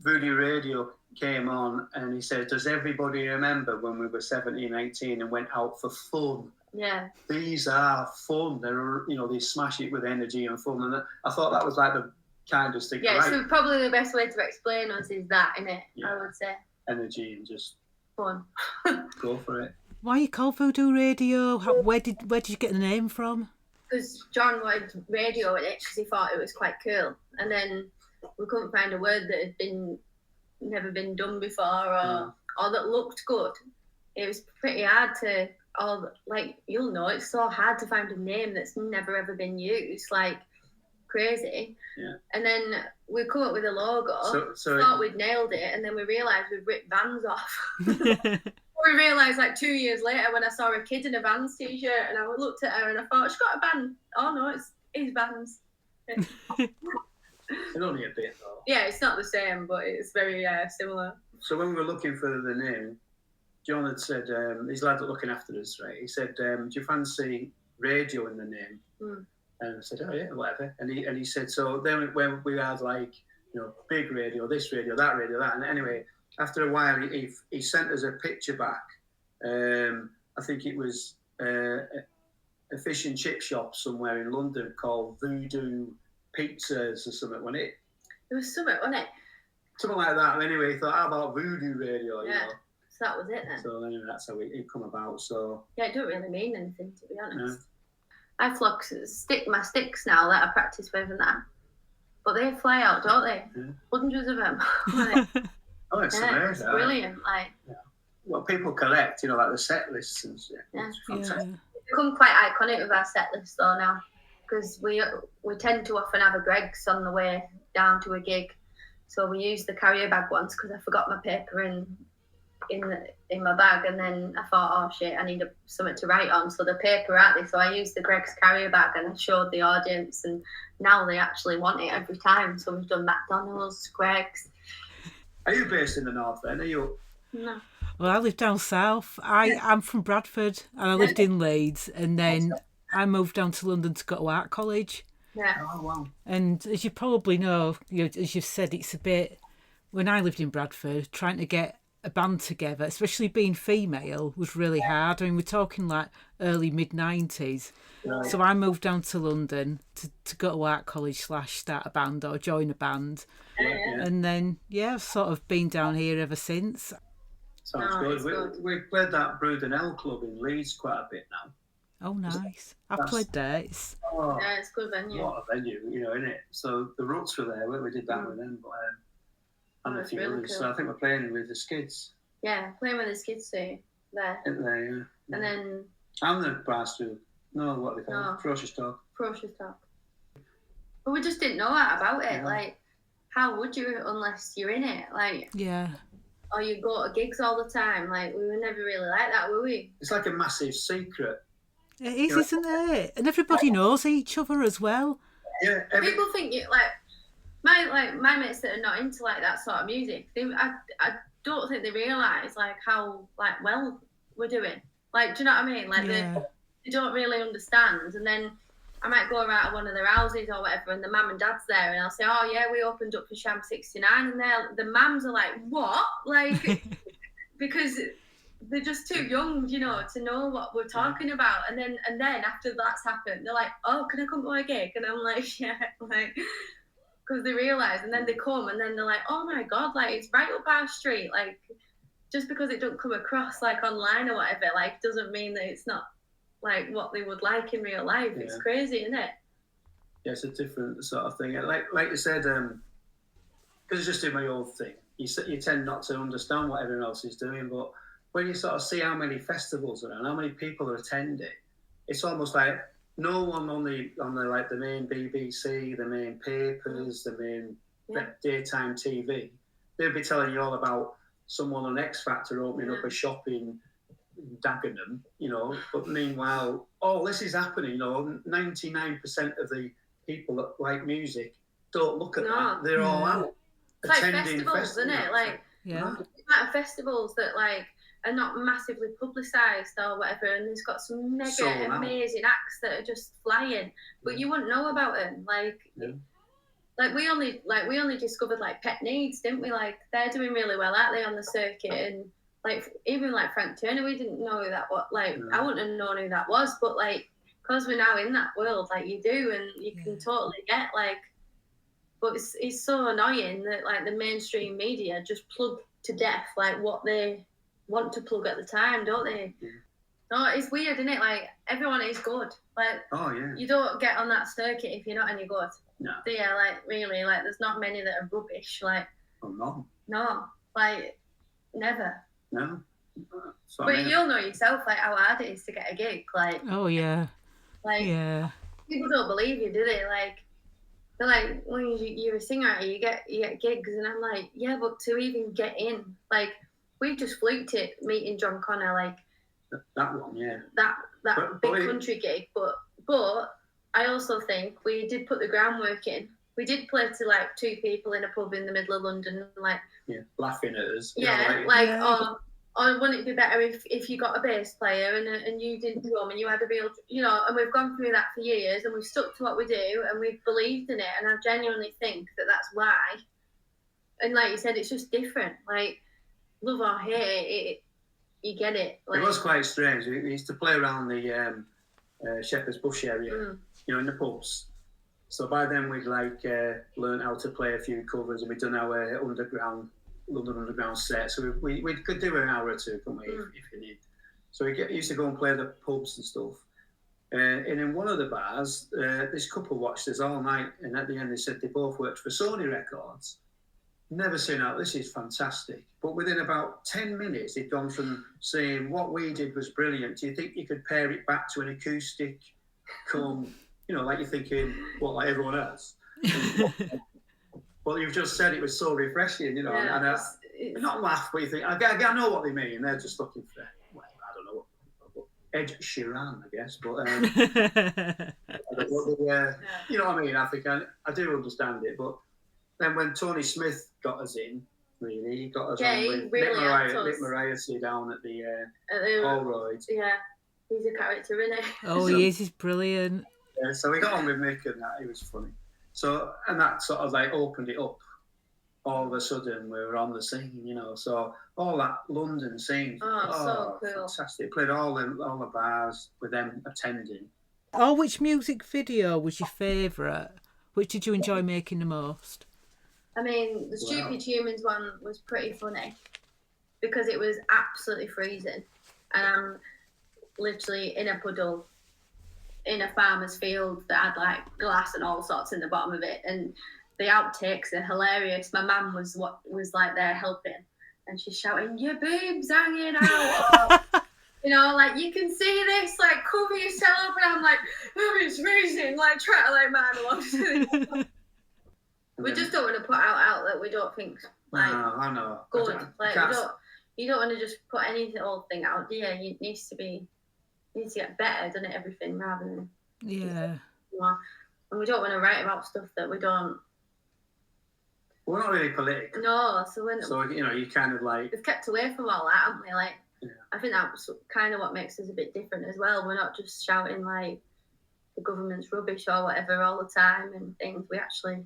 Voodoo Radio came on, and he said, "Does everybody remember when we were 17, 18 and went out for fun?" Yeah. These are fun. They're they smash it with energy and fun, and I thought that was like the kindest thing. Yeah, so probably the best way to explain us is that, innit? Yeah. I would say. Energy and just fun. Go for it. Why are you called Voodoo Radio? Where did you get the name from? Because John wanted radio in it because he thought it was quite cool, and then we couldn't find a word that had never been done before or that looked good. It was pretty hard to, you'll know, it's so hard to find a name that's never ever been used, like crazy. Yeah. And then we come up with a logo, thought we'd nailed it, and then we realised we'd ripped Vans off. We realised like 2 years later when I saw a kid in a Vans t-shirt, and I looked at her and I thought, she's got a band. Oh no, it's Vans. It's only a bit though. Yeah, it's not the same, but it's very similar. So when we were looking for the name, John had said, these lads are looking after us, right? He said, do you fancy radio in the name? Mm. And I said, oh yeah, whatever. And he said, so then when we had like, big radio, this radio, that radio, that. And anyway, after a while, he sent us a picture back. I think it was a fish and chip shop somewhere in London called Voodoo Pizzas or something, wasn't it? It was something, wasn't it? Something like that. And anyway, he thought, how about Voodoo Radio, Yeah. So that was it then. So anyway, that's how it come about. So yeah, it don't really mean anything, to be honest. No. I flock my sticks now that I practice with and that, but they fly out, don't they? Yeah. Hundreds of them. It's amazing. It's brilliant. Well, people collect, like the set lists and shit. Yeah. It's fantastic. It's become quite iconic with our set list though now, because we tend to often have a Greggs on the way down to a gig, so we use the carrier bag once because I forgot my paper in my bag, and then I thought, oh shit, I need something to write on, so the paper out there, so I used the Greggs carrier bag and I showed the audience, and now they actually want it every time. So we've done McDonald's, Greggs. Are you based in the north then? Are you? No. Well, I live down south. I'm from Bradford, and I lived in Leeds, and then I moved down to London to go to art college. Yeah. Oh wow. And as you probably know, as you've said, it's a bit. When I lived in Bradford, trying to get a band together, especially being female, was really hard. I mean, we're talking like early mid-90s. Right. So I moved down to London to go to art college / start a band or join a band. Yeah. And then, I've sort of been down here ever since. Sounds good. We played that Brudenell club in Leeds quite a bit now. Oh, nice. I've played there. It's it's a good venue. What a venue, isn't it? So the Ruts were there, we did that with them, but and a few really others. cool. So I think we're playing with the Skids. Yeah, playing with the Skids too. There. And then... And the Brass too. No, what they call No. it? Ferocious Talk. Ferocious Talk. But we just didn't know that about it. Yeah. Like, how would you unless you're in it? Like, yeah. or you go to gigs all the time. Like, we were never really like that, were we? It's like a massive secret. It is, isn't it? And everybody knows each other as well. Yeah. People think you my mates that are not into like that sort of music. I don't think they realise like how like well we're doing. Like, do you know what I mean? Like they don't really understand. And then I might go around to one of their houses or whatever, and the mum and dad's there, and I'll say, "Oh yeah, we opened up for Sham 69," and the mums are like, "What?" Like, because they're just too young, to know what we're talking about. And then after that's happened, they're like, "Oh, can I come to a gig?" And I'm like, "Yeah," like, because they realise, and then they come, and then they're like, "Oh my god, like it's right up our street." Like, just because it don't come across like online or whatever, like doesn't mean that it's not like what they would like in real life. It's crazy, isn't it? Yeah, it's a different sort of thing. Like you said, because it's just doing my own thing. You tend not to understand what everyone else is doing, but when you sort of see how many festivals are and how many people are attending, it's almost like no one on the like the main BBC, the main papers, the main daytime TV, they'll be telling you all about someone on X Factor opening up a shop in Dagenham, but meanwhile, all this is happening. 99% of the people that like music don't look at that. They're all out it's attending like festivals, isn't it? Like, festivals that like are not massively publicised or whatever, and there's got some mega amazing acts that are just flying, but you wouldn't know about them. Like we only discovered like Pet Needs, didn't we? Like they're doing really well, aren't they, on the circuit? And like even like Frank Turner, we didn't know that. I wouldn't have known who that was, but like because we're now in that world, like you do, and you can totally get like. But it's so annoying that like the mainstream media just plug to death like what they want to plug at the time, don't they? Yeah. No, it's weird, isn't it? Like everyone is good. Like you don't get on that circuit if you're not any good. No. So yeah, like really, like there's not many that are rubbish. Like no, like never. No. But you'll know yourself like how hard it is to get a gig. Like people don't believe you, do they? Like they're like, when you're a singer, you get gigs, and I'm like, yeah, but to even get in, like we just fluked it meeting John Connor, like that one, that big country gig, but I also think we did put the groundwork in. We did play to like 2 people in a pub in the middle of London, like laughing at us. Or wouldn't it be better if you got a bass player and you didn't drum and you had a real, and we've gone through that for years and we've stuck to what we do and we've believed in it, and I genuinely think that that's why. And like you said, it's just different. Like love or hate it, you get it. Like, it was quite strange. We used to play around the Shepherd's Bush area, in the pubs. So by then we'd learned how to play a few covers, and we'd done our London Underground set. So we could do an hour or two, couldn't we, if you need. So we used to go and play the pubs and stuff. And in one of the bars, this couple watched us all night, and at the end they said they both worked for Sony Records. Never seen out, this is fantastic. But within about 10 minutes, they'd gone from saying what we did was brilliant. Do you think you could pair it back to an acoustic like you're thinking, like everyone else? Well, you've just said it was so refreshing, and not laugh, but you think, I know what they mean. They're just looking for, I don't know, Ed Sheeran, I guess. But, you know what I mean? I think I do understand it. But then when Tony Smith got us in, he got us on with Nick Mariah down at the Holroyd. Yeah, he's a character, isn't he? Oh, he is. He's brilliant. Yeah, so we got on with Mick and that. It was funny. So, and that sort of like opened it up. all of a sudden we were on the scene, you know. So all that London scene, so cool. Fantastic. Played all the bars with them attending. Oh, which music video was your favourite? Which did you enjoy making the most? I mean, the Stupid Humans one was pretty funny because it was absolutely freezing, and I'm literally in a puddle in a farmer's field that had like glass and all sorts in the bottom of it, and the outtakes are hilarious. My mum was like there helping, and she's shouting, "Your boobs hanging out!" You know, like, you can see this, like, cover yourself, and I'm like, oh, it's freezing, like, try to like man along. We just don't want to put out that we don't think like I know. good. Like, you don't want to just put any old thing out, do you? It needs to get better, doesn't it? Everything rather than yeah. And we don't want to write about stuff that we don't. We're not really political. No, so you know, you kind of like we've kept away from all that, haven't we? Like, yeah. I think that's kind of what makes us a bit different as well. We're not just shouting like the government's rubbish or whatever all the time and things. We actually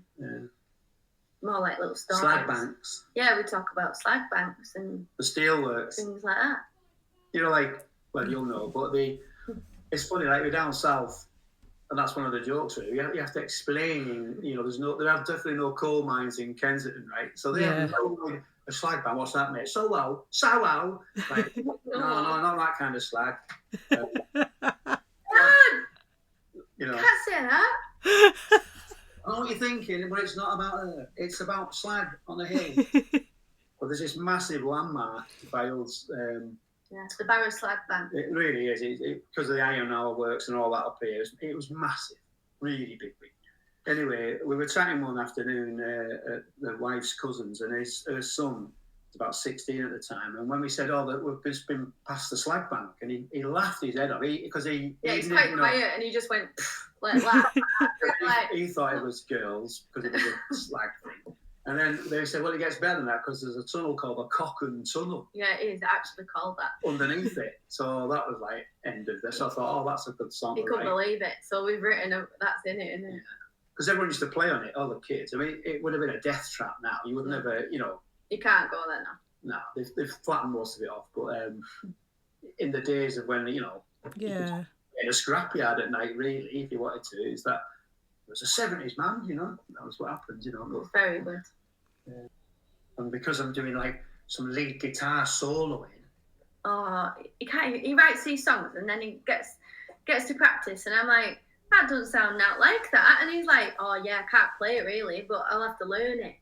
more like little stories. Slag banks. Yeah, we talk about slag banks and the steelworks, things like that. You know, like, well, you'll know, but it's funny. Like, we're down south, and that's one of the jokes. Really, you have to explain. You know, there are definitely no coal mines in Kensington, right? So they have a slag bank. What's that, mate? So low. Like, no, not that kind of slag. You know, can't say that. I know what you're thinking, but it's not about her. It's about slag on a hill. But there's this massive landmark by us. The Barrow Slag Bank. It really is. Because of the iron ore works and all that up here. It was massive. Really big. Anyway, we were chatting one afternoon at the wife's cousin's, and her son was about 16 at the time. And when we said, that we've just been past the slag bank, and he laughed his head off. He's quite quiet, and he just went, like, laugh. He thought it was girls, because it was a slag thing. And then they said, well, it gets better than that, because there's a tunnel called the Cochrane Tunnel. Yeah, it is actually called that. Underneath it. So that was like, end of this. I thought, that's a good song. You couldn't believe it. So we've written that's in it, isn't it? Because everyone used to play on it, all the kids. I mean, it would have been a death trap now. You would never, you know. You can't go there now. No, they've flattened most of it off. But in the days of when, you know, yeah, in a scrapyard at night, really, if you wanted to, it was a 70s man, you know. That was what happened, you know. But, very good. And because I'm doing like some lead guitar soloing. Oh, he writes these songs and then he gets to practice, and I'm like, that doesn't sound out like that. And he's like, oh yeah, I can't play it really, but I'll have to learn it.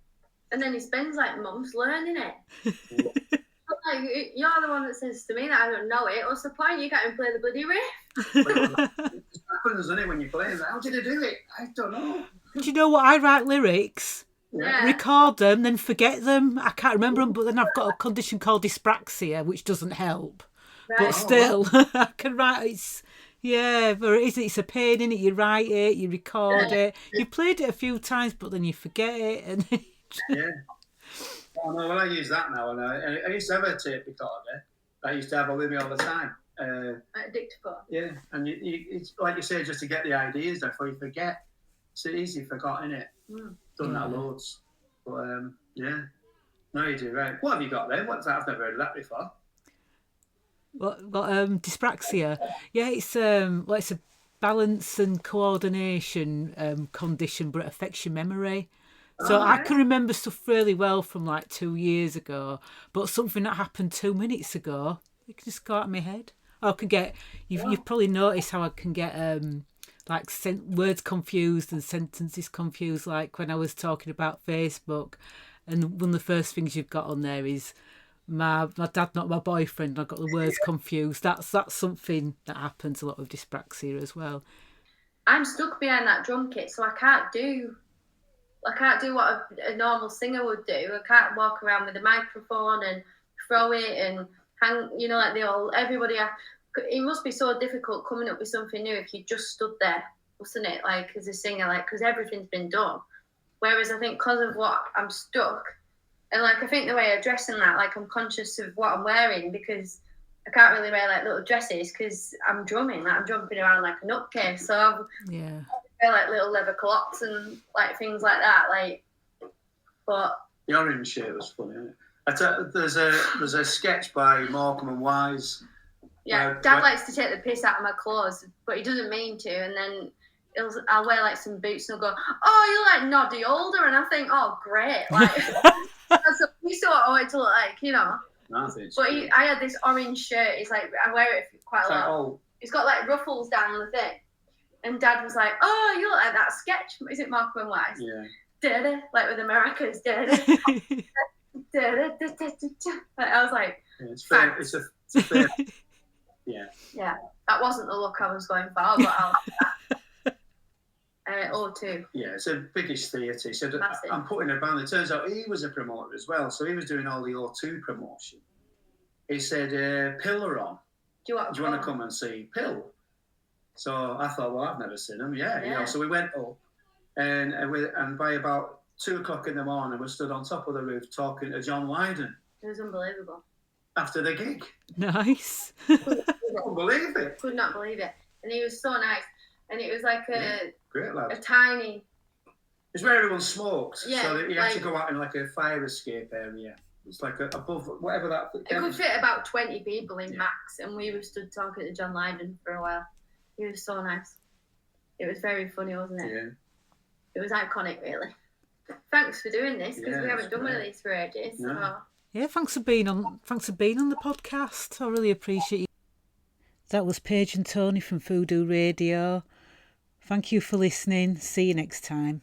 And then he spends like months learning it. But like, you're the one that says to me that I don't know it. What's the point? You can't even play the bloody riff. It happens, doesn't it, when you play it? How did I do it? I don't know. Do you know what? I write lyrics, yeah. Record them, then forget them. I can't remember them, but then I've got a condition called dyspraxia, which doesn't help. Right. But still, I can write. Yeah, but it's a pain, innit? You write it, you record it. You played it a few times, but then you forget it. And yeah. Oh, no, well, I use that now. And I used to have a tape recorder. I used to have it with me all the time. Like a dictaphone. Yeah, and it's like you say, just to get the ideas before you forget. It's easy forgot, innit? Done that loads. But, yeah. No, you do, right. What have you got there? What's that? I've never heard of that before. What dyspraxia? Yeah, it's a balance and coordination condition, but it affects your memory. So I can remember stuff really well from like 2 years ago, but something that happened 2 minutes ago, it can just go out of my head. I can get you've probably noticed how I can get like words confused and sentences confused. Like when I was talking about Facebook, and one of the first things you've got on there is my dad, not my boyfriend. I got the words confused. That's something that happens a lot with dyspraxia as well. I'm stuck behind that drum kit, so I can't do what a normal singer would do. I can't walk around with a microphone and throw it and hang. You know, like everybody. It must be so difficult coming up with something new if you just stood there, wasn't it? Like as a singer, like because everything's been done. Whereas I think because of what I'm stuck. And, like, I think the way I dress and that, like, I'm conscious of what I'm wearing because I can't really wear, like, little dresses because I'm drumming. Like, I'm jumping around like a nutcase. So I wear, like, little leather culottes and, like, things like that. Like, but The orange shirt was funny, isn't it? There's a sketch by Morecambe and Wise. Yeah, Dad likes to take the piss out of my clothes, but he doesn't mean to. And then I'll wear like some boots and he'll go, "Oh, you're like Noddy Older," and I think, "Oh, great!" Like that's what we sort of want it to look like, you know. But I had this orange shirt. It's like I wear it quite a lot. Oh. It's got like ruffles down the thing. And Dad was like, "Oh, you look like that sketch. Is it Morecambe and Wise?" Yeah. Da-da, like with the maracas. Da-da. I was like, it's fair. It's a fair. Yeah. Yeah, that wasn't the look I was going for, but I'll have that. O2. Yeah, it's a biggish theatre. He said, I'm putting a band. It turns out he was a promoter as well, so he was doing all the O2 promotion. He said, Pill are on. Do you want to come and see Pill? So I thought, well, I've never seen him. Yeah. You know, so we went up, and by about 2:00 in the morning, we stood on top of the roof talking to John Lydon. It was unbelievable. After the gig. Nice. Couldn't believe it. Could not believe it. And he was so nice. And it was like great lad. A tiny... It's where everyone smoked. Yeah, so that you had to go out in like a fire escape area. It's like above, whatever that... It could fit about 20 people in max. And we were stood talking to John Lydon for a while. He was so nice. It was very funny, wasn't it? Yeah. It was iconic, really. Thanks for doing this, because we haven't done one of these for ages. No. So. Yeah, thanks for being on the podcast. I really appreciate you. That was Paige and Tony from Voodoo Radio. Thank you for listening. See you next time.